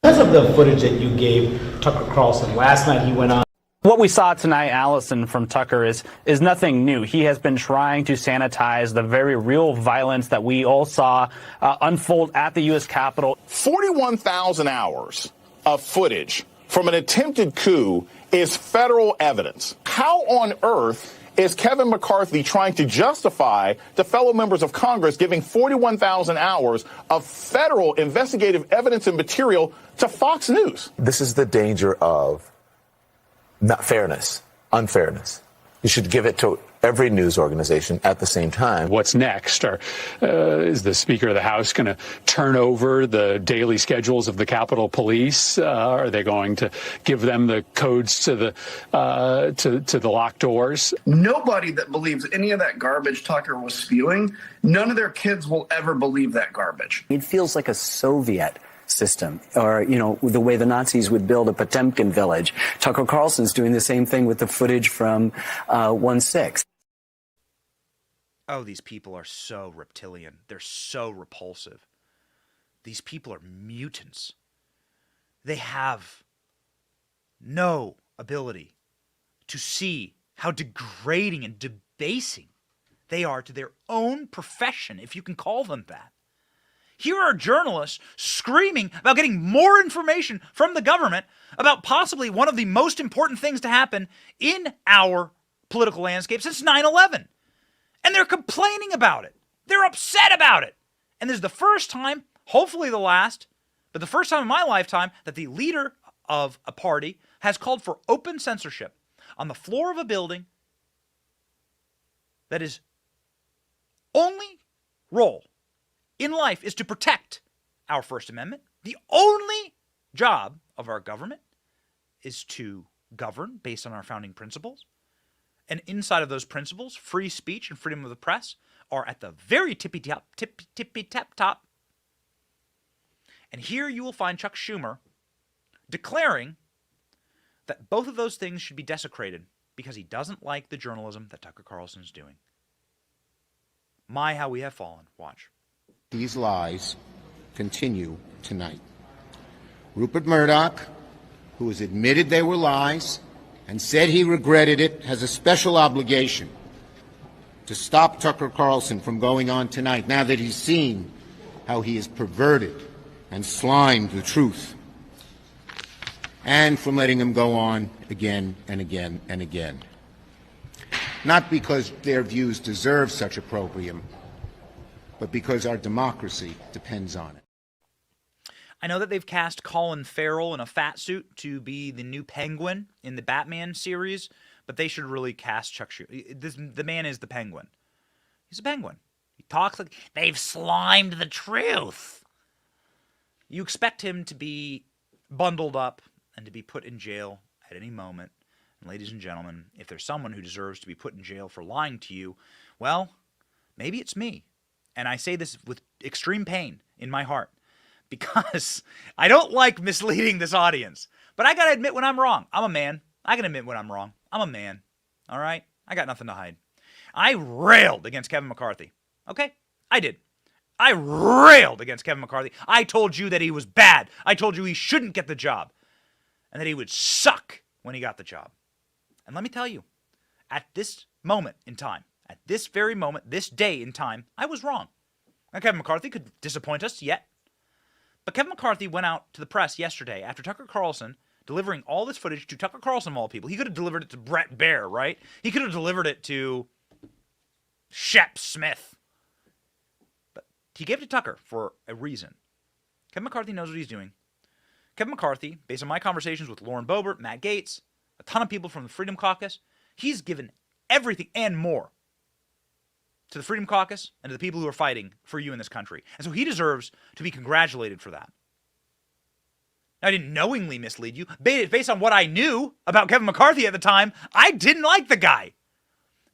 S16: Because of the footage that you gave Tucker Carlson last night, he went on.
S17: What we saw tonight, Allison, from Tucker is nothing new. He has been trying to sanitize the very real violence that we all saw unfold at the U.S. Capitol.
S18: 41,000 hours of footage from an attempted coup is federal evidence. How on earth is Kevin McCarthy trying to justify the fellow members of Congress giving 41,000 hours of federal investigative evidence and material to Fox News?
S19: This is the danger of not fairness, unfairness. You should give it to every news organization at the same time.
S20: What's next? Is the Speaker of the House going to turn over the daily schedules of the Capitol Police? Are they going to give them the codes to the locked doors?
S21: Nobody that believes any of that garbage Tucker was spewing, none of their kids will ever believe that garbage.
S22: It feels like a Soviet system, or, you know, the way the Nazis would build a Potemkin village. Tucker Carlson's doing the same thing with the footage from 1/6.
S4: Oh, these people are so reptilian. They're so repulsive. These people are mutants. They have no ability to see how degrading and debasing they are to their own profession, if you can call them that. Here are journalists screaming about getting more information from the government about possibly one of the most important things to happen in our political landscape since 9/11. And they're complaining about it. They're upset about it. And this is the first time, hopefully the last, but the first time in my lifetime that the leader of a party has called for open censorship on the floor of a building that is only role in life is to protect our First Amendment. The only job of our government is to govern based on our founding principles. And inside of those principles, free speech and freedom of the press are at the very tippy tap top. And here you will find Chuck Schumer declaring that both of those things should be desecrated because he doesn't like the journalism that Tucker Carlson is doing. My, how we have fallen. Watch.
S23: These lies continue tonight. Rupert Murdoch, who has admitted they were lies and said he regretted it, has a special obligation to stop Tucker Carlson from going on tonight, now that he's seen how he has perverted and slimed the truth, and from letting him go on again and again and again. Not because their views deserve such opprobrium, but because our democracy depends on it.
S4: I know that they've cast Colin Farrell in a fat suit to be the new Penguin in the Batman series, but they should really cast Chuck Schumer. The man is the Penguin. He's a penguin. He talks like, they've slimed the truth. You expect him to be bundled up and to be put in jail at any moment. And ladies and gentlemen, if there's someone who deserves to be put in jail for lying to you, well, maybe it's me. And I say this with extreme pain in my heart, because I don't like misleading this audience. But I got to admit when I'm wrong. I'm a man. I can admit when I'm wrong. I'm a man. All right? I got nothing to hide. I railed against Kevin McCarthy. Okay? I did. I railed against Kevin McCarthy. I told you that he was bad. I told you he shouldn't get the job. And that he would suck when he got the job. And let me tell you, at this moment in time, at this very moment, this day in time, I was wrong. Now, Kevin McCarthy could disappoint us yet. But Kevin McCarthy went out to the press yesterday after Tucker Carlson delivering all this footage to Tucker Carlson of all people. He could have delivered it to Brett Baer, right? He could have delivered it to Shep Smith. But he gave it to Tucker for a reason. Kevin McCarthy knows what he's doing. Kevin McCarthy, based on my conversations with Lauren Boebert, Matt Gaetz, a ton of people from the Freedom Caucus, he's given everything and more to the Freedom Caucus and to the people who are fighting for you in this country. And so he deserves to be congratulated for that. Now, I didn't knowingly mislead you. Based on what I knew about Kevin McCarthy at the time, I didn't like the guy.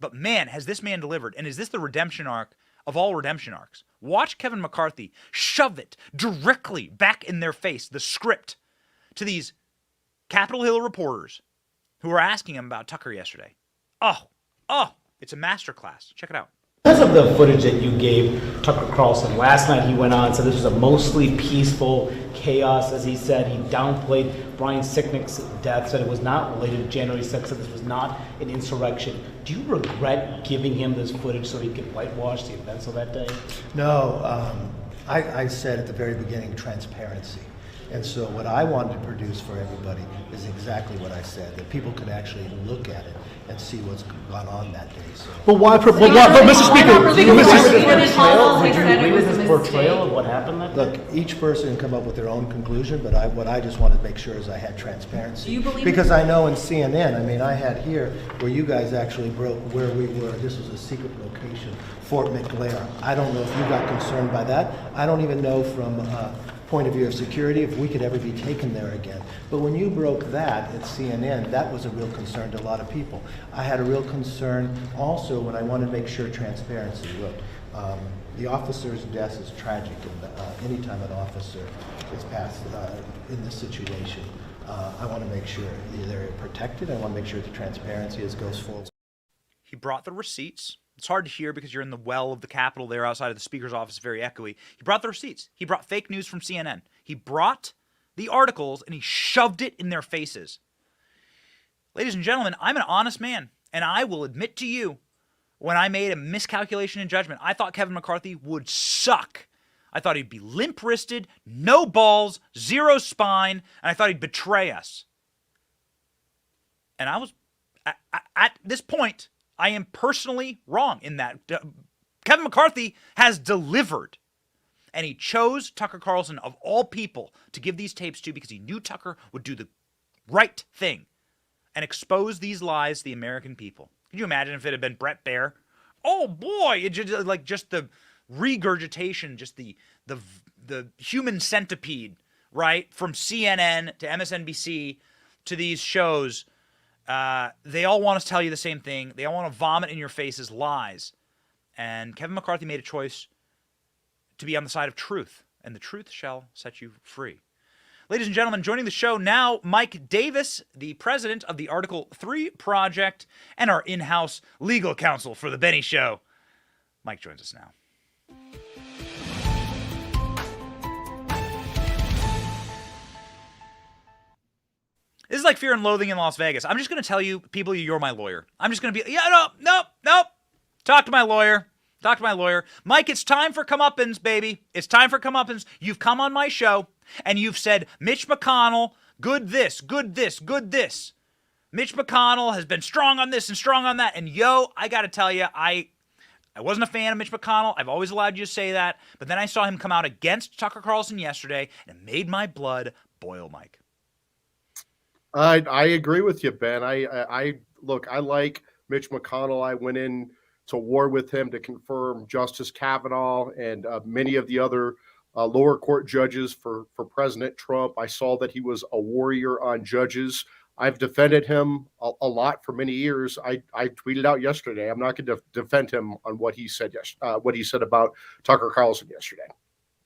S4: But man, has this man delivered. And is this the redemption arc of all redemption arcs? Watch Kevin McCarthy shove it directly back in their face, the script, to these Capitol Hill reporters who were asking him about Tucker yesterday. Oh, it's a masterclass. Check it out.
S16: Because of the footage that you gave Tucker Carlson last night, he went on and said this was a mostly peaceful chaos, as he said. He downplayed Brian Sicknick's death, said it was not related to January 6th, said this was not an insurrection. Do you regret giving him this footage so he could whitewash the events of that day?
S2: No, I said at the very beginning, transparency. And so what I wanted to produce for everybody is exactly what I said, that people could actually look at it and see what's gone on that day. So.
S16: But why, Mr. Speaker, would you agree with his portrayal of what happened that day?
S2: Look, each person can come up with their own conclusion, but what I just wanted to make sure is I had transparency.
S3: Do you believe
S2: because I know in CNN, I mean, I had here where you guys actually broke where we were. This was a secret location, Fort McLaren. I don't know if you got concerned by that. I don't even know from point of view of security if we could ever be taken there again. But when you broke that at CNN, that was a real concern to a lot of people. I had a real concern also when I wanted to make sure transparency. Look, the officer's death is tragic, and anytime an officer is passed in this situation, I want to make sure they're protected. I want to make sure the transparency goes forward.
S4: He brought the receipts. It's hard to hear because you're in the well of the Capitol there outside of the Speaker's office, very echoey. He brought the receipts. He brought fake news from CNN. He brought the articles and he shoved it in their faces. Ladies and gentlemen, I'm an honest man, and I will admit to you, when I made a miscalculation in judgment, I thought Kevin McCarthy would suck. I thought he'd be limp-wristed, no balls, zero spine, and I thought he'd betray us. And I was, at this point, I am personally wrong in that. Kevin McCarthy has delivered. And he chose Tucker Carlson, of all people, to give these tapes to because he knew Tucker would do the right thing and expose these lies to the American people. Can you imagine if it had been Brett Baer? Oh boy, it just, like just the regurgitation, just the human centipede, right? From CNN to MSNBC to these shows. They all want to tell you the same thing. They all want to vomit in your faces lies. And Kevin McCarthy made a choice to be on the side of truth, and the truth shall set you free. Ladies and gentlemen, joining the show now, Mike Davis, the president of the Article 3 Project and our in-house legal counsel for The Benny Show. Mike joins us now. This is like Fear and Loathing in Las Vegas. I'm just going to tell you, people, you're my lawyer. I'm just going to be, nope. Talk to my lawyer. Mike, it's time for comeuppance, baby. It's time for comeuppance. You've come on my show, and you've said, Mitch McConnell, good this. Mitch McConnell has been strong on this and strong on that. And I got to tell you, I wasn't a fan of Mitch McConnell. I've always allowed you to say that. But then I saw him come out against Tucker Carlson yesterday, and it made my blood boil, Mike.
S6: I agree with you, Ben. I like Mitch McConnell. I went in to war with him to confirm Justice Kavanaugh and many of the other lower court judges for President Trump. I saw that he was a warrior on judges. I've defended him a lot for many years. I tweeted out yesterday, I'm not going to defend him on what he said about Tucker Carlson yesterday.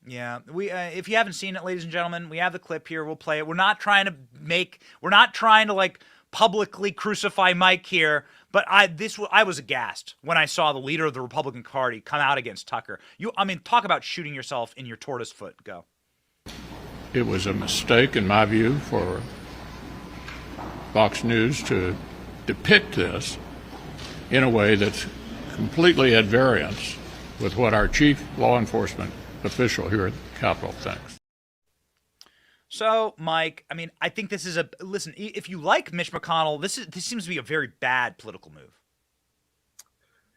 S4: Yeah, if you haven't seen it, ladies and gentlemen, we have the clip here. We'll play it. We're not trying to like publicly crucify Mike here, but I was aghast when I saw the leader of the Republican Party come out against Tucker. Talk about shooting yourself in your tortoise foot. Go.
S24: It was a mistake, in my view, for Fox News to depict this in a way that's completely at variance with what our chief law enforcement official here at the Capitol thinks.
S4: So, Mike, I mean, I think this is listen, if you like Mitch McConnell, this seems to be a very bad political move.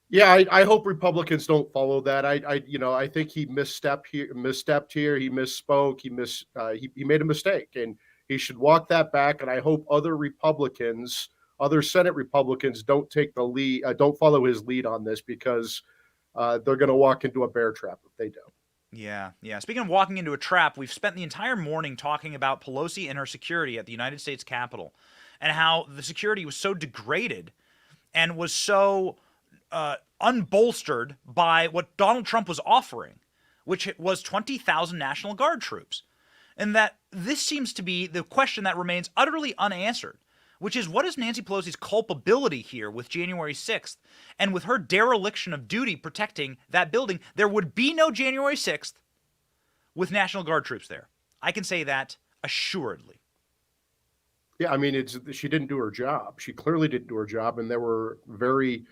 S6: Yeah, I hope Republicans don't follow that. I think he misstepped here. He misspoke. He made a mistake, and he should walk that back. And I hope other Senate Republicans don't take the lead, don't follow his lead on this, because they're going to walk into a bear trap if they don't.
S4: Yeah. Speaking of walking into a trap, we've spent the entire morning talking about Pelosi and her security at the United States Capitol, and how the security was so degraded and was so unbolstered by what Donald Trump was offering, which was 20,000 National Guard troops. And that this seems to be the question that remains utterly unanswered, which is, what is Nancy Pelosi's culpability here with January 6th and with her dereliction of duty protecting that building? There would be no January 6th with National Guard troops there. I can say that assuredly.
S6: Yeah, I mean, she didn't do her job. She clearly didn't do her job, and there were very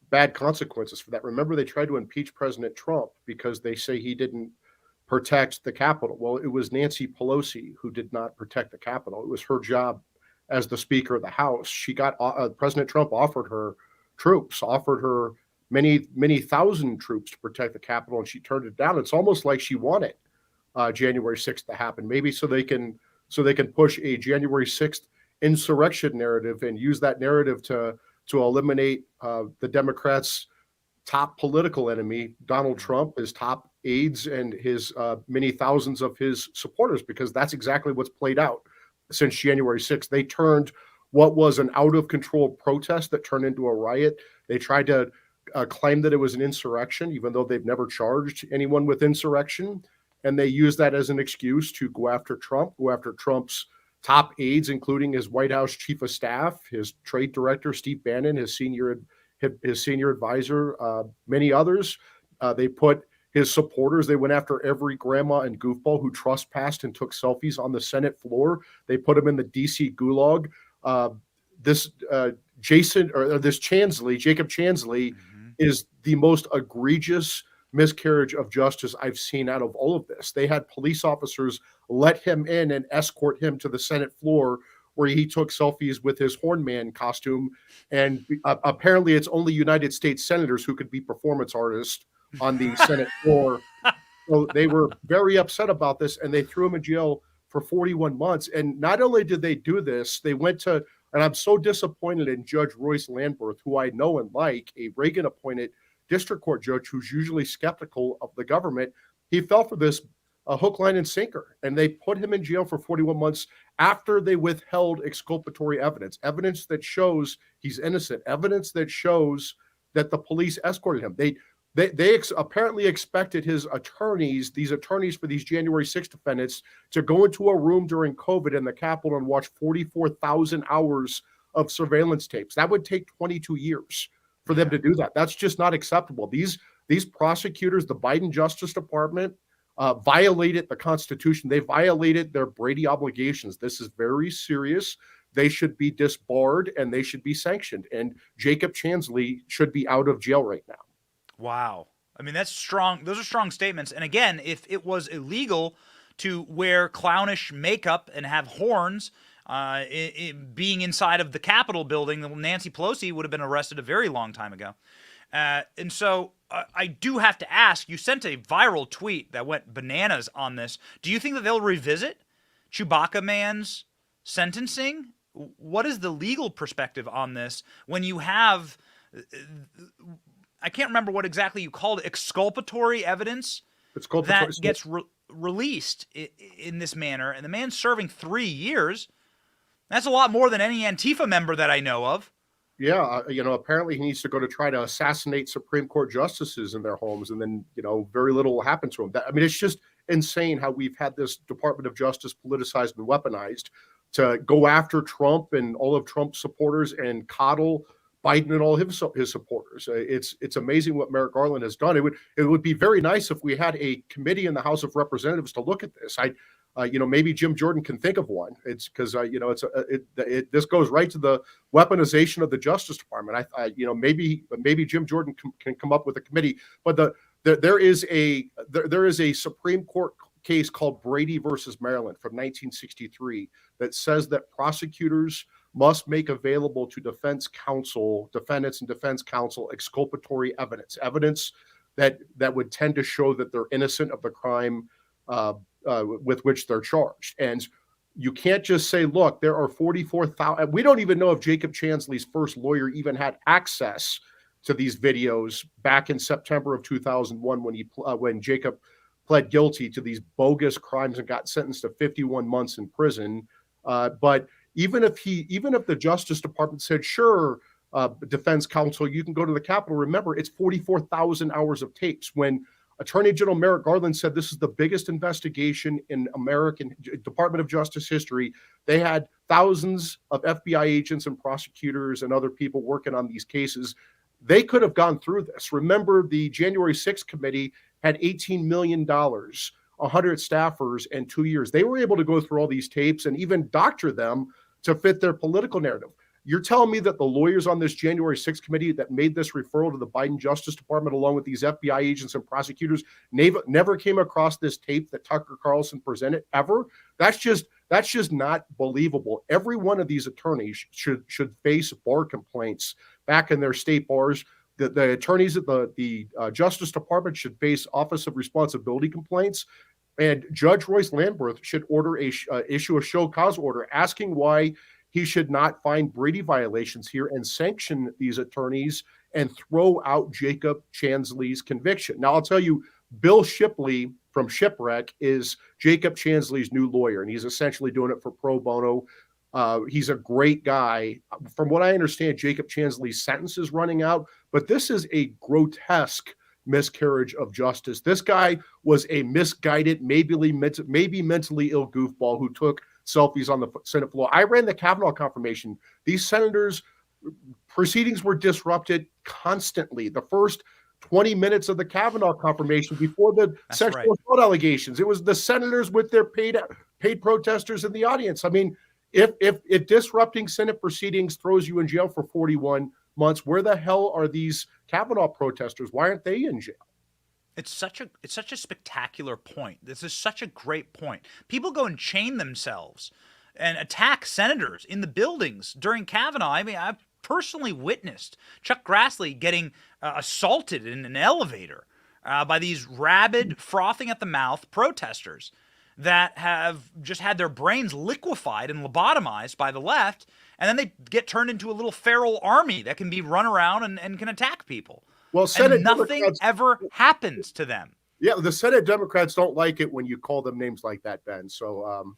S6: bad consequences for that. Remember, they tried to impeach President Trump because they say he didn't protect the Capitol. Well, it was Nancy Pelosi who did not protect the Capitol. It was her job as the Speaker of the House. She got President Trump offered her troops, offered her many thousand troops to protect the Capitol, and she turned it down. It's almost like she wanted January 6th to happen, maybe so they can push a January 6th insurrection narrative and use that narrative to eliminate the Democrats' top political enemy, Donald Trump, his top aides, and his many thousands of his supporters, because that's exactly what's played out since January 6th. They turned what was an out-of-control protest that turned into a riot. They tried to claim that it was an insurrection, even though they've never charged anyone with insurrection. And they used that as an excuse to go after Trump, go after Trump's top aides, including his White House chief of staff, his trade director, Steve Bannon, his senior advisor, many others. They put his supporters, they went after every grandma and goofball who trespassed and took selfies on the Senate floor. They put him in the DC gulag. This Jacob Chansley, is the most egregious miscarriage of justice I've seen out of all of this. They had police officers let him in and escort him to the Senate floor, where he took selfies with his hornman costume. And apparently it's only United States senators who could be performance artists on the Senate floor. So they were very upset about this, and they threw him in jail for 41 months. And not only did they do this, they went to, and I'm so disappointed in Judge Royce Lamberth, who I know and like, a Reagan-appointed district court judge who's usually skeptical of the government. He fell for this hook, line, and sinker, and they put him in jail for 41 months after they withheld exculpatory evidence that shows he's innocent, evidence that shows that the police escorted him. They apparently expected his attorneys, these attorneys for these January 6th defendants, to go into a room during COVID in the Capitol and watch 44,000 hours of surveillance tapes. That would take 22 years for them to do that. That's just not acceptable. These prosecutors, the Biden Justice Department, violated the Constitution. They violated their Brady obligations. This is very serious. They should be disbarred and they should be sanctioned. And Jacob Chansley should be out of jail right now.
S4: Wow. I mean, that's strong. Those are strong statements. And again, if it was illegal to wear clownish makeup and have horns being inside of the Capitol building, Nancy Pelosi would have been arrested a very long time ago. And so I do have to ask, you sent a viral tweet that went bananas on this. Do you think that they'll revisit Chewbacca Man's sentencing? What is the legal perspective on this when you have, I can't remember what exactly you called it, exculpatory evidence that gets released in this manner, and the man's serving 3 years? That's a lot more than any Antifa member that I know of.
S6: Yeah, apparently he needs to go to try to assassinate Supreme Court justices in their homes, and then, very little will happen to him. It's just insane how we've had this Department of Justice politicized and weaponized to go after Trump and all of Trump's supporters and coddle Biden and all his supporters. It's amazing what Merrick Garland has done. It would be very nice if we had a committee in the House of Representatives to look at this. Maybe Jim Jordan can think of one. It's because this goes right to the weaponization of the Justice Department. Maybe Jim Jordan can come up with a committee. But the there is a Supreme Court case called Brady versus Maryland from 1963 that says that prosecutors must make available to defendants and defense counsel exculpatory evidence that would tend to show that they're innocent of the crime with which they're charged. And you can't just say, look, there are 44,000. We don't even know if Jacob Chansley's first lawyer even had access to these videos back in September of 2001 when Jacob pled guilty to these bogus crimes and got sentenced to 51 months in prison. But even if the Justice Department said, sure, defense counsel, you can go to the Capitol, remember, it's 44,000 hours of tapes. When Attorney General Merrick Garland said this is the biggest investigation in American Department of Justice history, they had thousands of FBI agents and prosecutors and other people working on these cases. They could have gone through this. Remember, the January 6th committee had $18 million, 100 staffers, and 2 years. They were able to go through all these tapes and even doctor them to fit their political narrative. You're telling me that the lawyers on this January 6th committee that made this referral to the Biden Justice Department, along with these FBI agents and prosecutors, never came across this tape that Tucker Carlson presented ever? That's just not believable. Every one of these attorneys should face bar complaints back in their state bars. The attorneys at the Justice Department should face Office of Responsibility complaints. And Judge Royce Lamberth should issue a show cause order asking why he should not find Brady violations here and sanction these attorneys and throw out Jacob Chansley's conviction. Now, I'll tell you, Bill Shipley from Shipwreck is Jacob Chansley's new lawyer, and he's essentially doing it for pro bono. He's a great guy. From what I understand, Jacob Chansley's sentence is running out, but this is a grotesque miscarriage of justice. This guy was a misguided, maybe mentally ill goofball who took selfies on the Senate floor. I ran the Kavanaugh confirmation. These senators' proceedings were disrupted constantly. The first 20 minutes of the Kavanaugh confirmation before the sexual assault allegations, it was the senators with their paid protesters in the audience. I mean, if disrupting Senate proceedings throws you in jail for 41 months, where the hell are these Kavanaugh protesters? Why aren't they in jail?
S4: It's such a spectacular point. This is such a great point. People go and chain themselves and attack senators in the buildings during Kavanaugh. I mean, I've personally witnessed Chuck Grassley getting assaulted in an elevator by these rabid, frothing at the mouth protesters that have just had their brains liquefied and lobotomized by the left, and then they get turned into a little feral army that can be run around and can attack people.
S6: Well,
S4: and nothing ever happens to them.
S6: Yeah, the Senate Democrats don't like it when you call them names like that, Ben. So,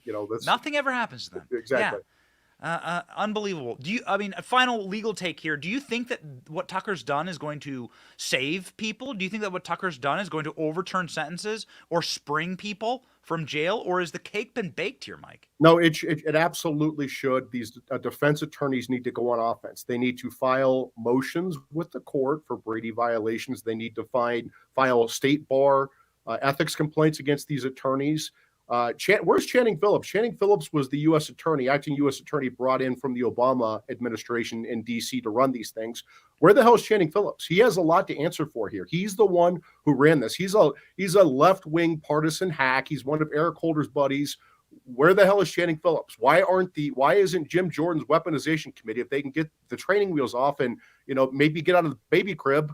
S4: nothing ever happens to them.
S6: Exactly.
S4: Yeah. Unbelievable. A final legal take here. Do you think that what Tucker's done is going to save people? Do you think that what Tucker's done is going to overturn sentences or spring people from jail? Or is the cake been baked here, Mike?
S6: No, it absolutely should. These defense attorneys need to go on offense. They need to file motions with the court for Brady violations. They need to file state bar ethics complaints against these attorneys. Where's Channing Phillips? Channing Phillips was the acting U.S. attorney brought in from the Obama administration in D.C. to run these things. Where the hell is Channing Phillips? He has a lot to answer for here. He's the one who ran this. He's a left-wing partisan hack. He's one of Eric Holder's buddies. Where the hell is Channing Phillips? Why isn't Jim Jordan's weaponization committee, if they can get the training wheels off and maybe get out of the baby crib,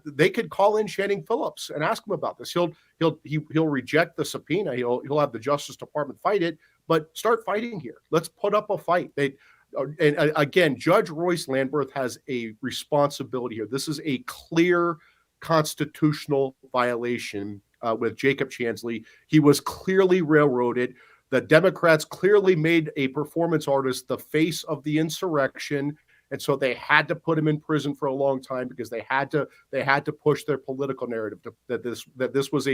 S6: they could call in Channing Phillips and ask him about this. He'll reject the subpoena. He'll have the Justice Department fight it, but start fighting here. Let's put up a fight. And again, Judge Royce Lamberth has a responsibility here. This is a clear constitutional violation with Jacob Chansley. He was clearly railroaded. The Democrats clearly made a performance artist the face of the insurrection. And so they had to put him in prison for a long time because they had to push their political narrative that this was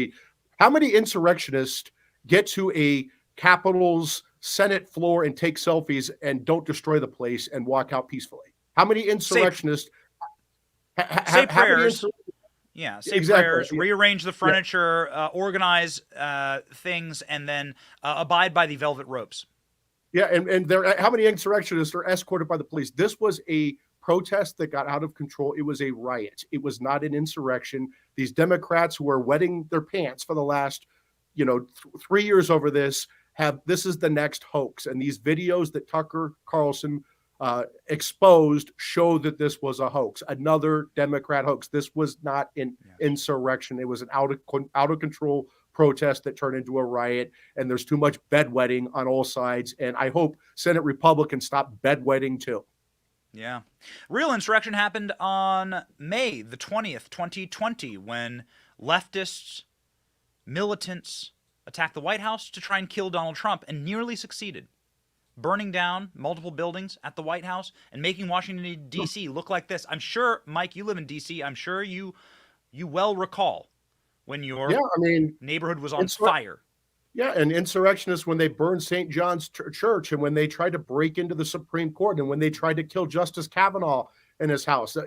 S6: how many insurrectionists get to a Capitol's Senate floor and take selfies and don't destroy the place and walk out peacefully? How many insurrectionists
S4: say prayers? Yeah, say prayers,
S6: Yeah.
S4: rearrange the furniture, organize things, and then abide by the velvet ropes.
S6: Yeah, and how many insurrectionists are escorted by the police? This was a protest that got out of control. It was a riot. It was not an insurrection. These Democrats who are wetting their pants for the last, 3 years over this this is the next hoax. And these videos that Tucker Carlson exposed show that this was a hoax, another Democrat hoax. This was not an insurrection. It was an out of control protest that turned into a riot, and there's too much bedwetting on all sides. And I hope Senate Republicans stop bedwetting too.
S4: Yeah. Real insurrection happened on May the 20th, 2020, when leftists, militants attacked the White House to try and kill Donald Trump and nearly succeeded, burning down multiple buildings at the White House and making Washington, D.C. look like this. I'm sure, Mike, you live in D.C. I'm sure you well recall when your neighborhood was on fire.
S6: Yeah, and insurrectionists, when they burned St. John's Church, and when they tried to break into the Supreme Court, and when they tried to kill Justice Kavanaugh in his house,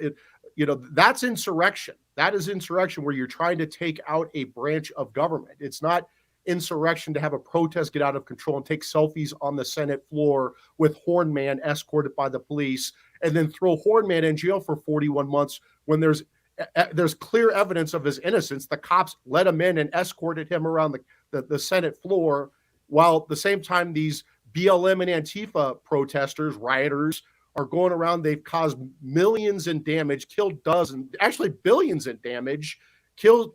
S6: that's insurrection. That is insurrection, where you're trying to take out a branch of government. It's not insurrection to have a protest get out of control and take selfies on the Senate floor with Hornman escorted by the police, and then throw Hornman in jail for 41 months when there's clear evidence of his innocence. The cops let him in and escorted him around the Senate floor, while at the same time these BLM and Antifa protesters, rioters, are going around. They've caused millions in damage, killed dozens, actually billions in damage, killed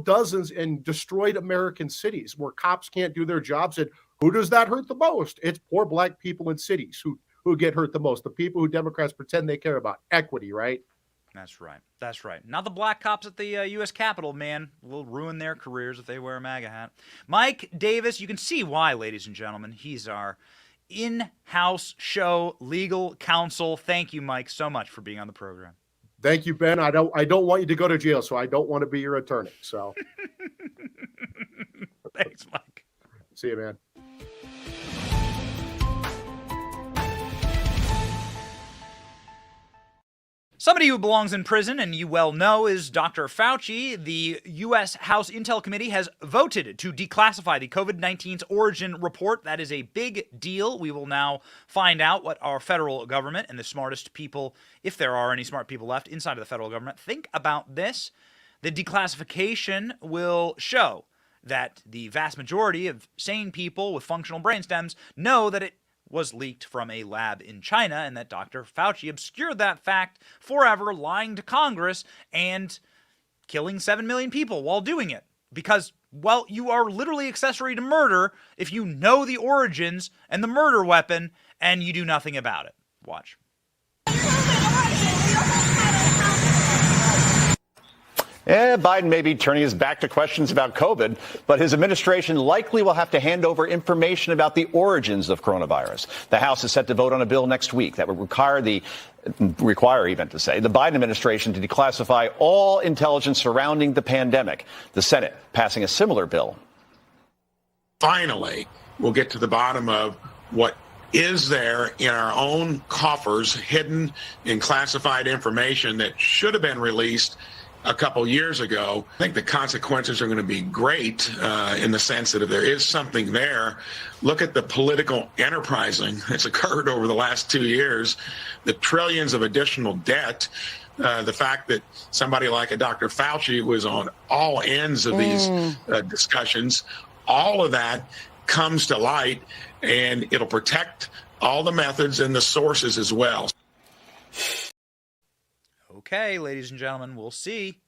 S6: dozens, and destroyed American cities where cops can't do their jobs. And who does that hurt the most? It's poor Black people in cities who get hurt the most. The people who Democrats pretend they care about. Equity, right?
S4: That's right. That's right. Now the black cops at the U.S. Capitol, man, will ruin their careers if they wear a MAGA hat. Mike Davis, you can see why, ladies and gentlemen. He's our in-house show legal counsel. Thank you, Mike, so much for being on the program.
S6: Thank you, Ben. I don't want you to go to jail, so I don't want to be your attorney. So
S4: thanks, Mike.
S6: See you, man.
S4: Somebody who belongs in prison, and you well know, is Dr. Fauci. The U.S. House Intel Committee has voted to declassify the COVID-19's origin report. That is a big deal. We will now find out what our federal government and the smartest people, if there are any smart people left inside of the federal government, think about this. The declassification will show that the vast majority of sane people with functional brainstems know that it was leaked from a lab in China, and that Dr. Fauci obscured that fact forever, lying to Congress and killing 7 million people while doing it. Because, well, you are literally accessory to murder if you know the origins and the murder weapon and you do nothing about it. Watch.
S3: Biden may be turning his back to questions about COVID, but his administration likely will have to hand over information about the origins of coronavirus. The House is set to vote on a bill next week that would require the Biden administration to declassify all intelligence surrounding the pandemic. The Senate passing a similar bill.
S7: Finally, we'll get to the bottom of what is there in our own coffers, hidden in classified information that should have been released a couple years ago. I think the consequences are going to be great in the sense that if there is something there, look at the political enterprising that's occurred over the last 2 years, the trillions of additional debt, the fact that somebody like a Dr. Fauci was on all ends of these discussions, all of that comes to light, and it'll protect all the methods and the sources as well.
S4: Okay, ladies and gentlemen, we'll see.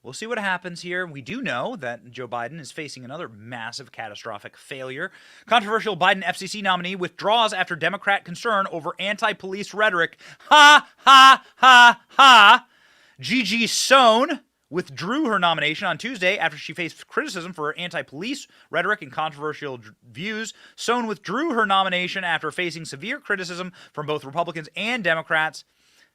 S4: We'll see what happens here. We do know that Joe Biden is facing another massive catastrophic failure. Controversial Biden FCC nominee withdraws after Democrat concern over anti-police rhetoric. Ha, ha, ha, ha. Gigi Sohn withdrew her nomination on Tuesday after she faced criticism for her anti-police rhetoric and controversial views. Sohn withdrew her nomination after facing severe criticism from both Republicans and Democrats.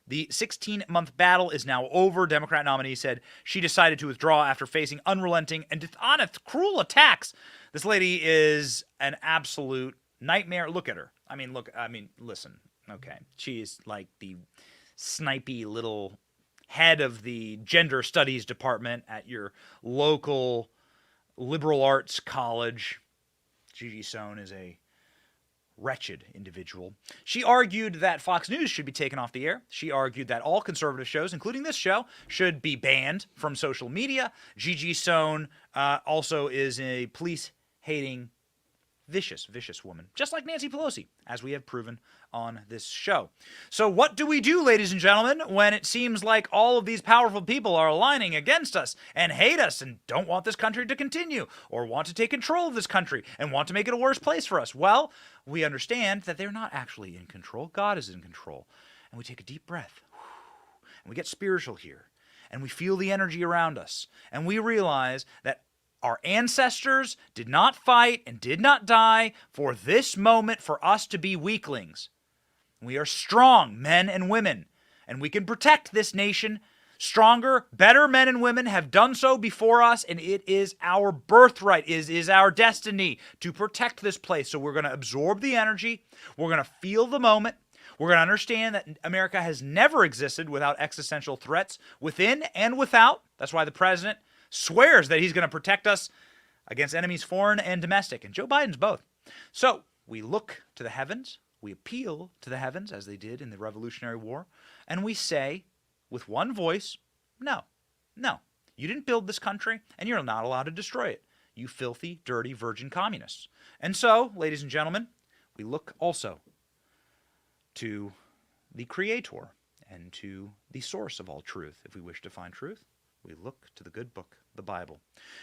S4: The 16-month battle is now over. Democrat nominee said she decided to withdraw after facing unrelenting and dishonest, cruel attacks. This lady is an absolute nightmare. Look at her. Listen. Okay. She's like the snipey little head of the gender studies department at your local liberal arts college. Gigi Sohn is a wretched individual. She argued that Fox News should be taken off the air. She argued that all conservative shows, including this show, should be banned from social media. Gigi Sohn also is a police-hating, vicious woman, just like Nancy Pelosi, as we have proven on this show. So what do we do, ladies and gentlemen, when it seems like all of these powerful people are aligning against us and hate us and don't want this country to continue or want to take control of this country and want to make it a worse place for us? Well, we understand that they're not actually in control. God is in control. And we take a deep breath. And we get spiritual here. And we feel the energy around us. And we realize that our ancestors did not fight and did not die for this moment for us to be weaklings. We are strong men and women, and we can protect this nation. Stronger, better men and women have done so before us, and it is our birthright, is our destiny to protect this place. So we're going to absorb the energy. We're going to feel the moment. We're going to understand that America has never existed without existential threats within and without. That's why the president swears that he's going to protect us against enemies foreign and domestic, and Joe Biden's both. So we look to the heavens, we appeal to the heavens as they did in the Revolutionary War, and we say with one voice, no, you didn't build this country, and you're not allowed to destroy it, you filthy, dirty, virgin communists. And so, ladies and gentlemen, we look also to the Creator and to the source of all truth. If we wish to find truth, we look to the good book, the Bible,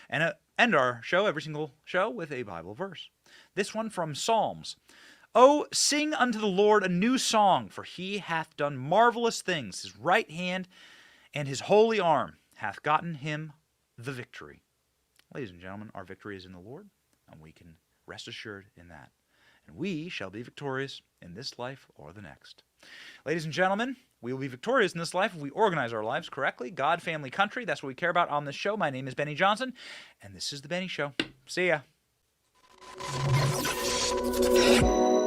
S4: and end our show, every single show, with a Bible verse. This one from Psalms. Oh, sing unto the Lord a new song, for he hath done marvelous things. His right hand and his holy arm hath gotten him the victory. Ladies and gentlemen, our victory is in the Lord, and we can rest assured in that. And we shall be victorious in this life or the next. Ladies and gentlemen, we will be victorious in this life if we organize our lives correctly. God, family, country, that's what we care about on this show. My name is Benny Johnson, and this is The Benny Show. See ya.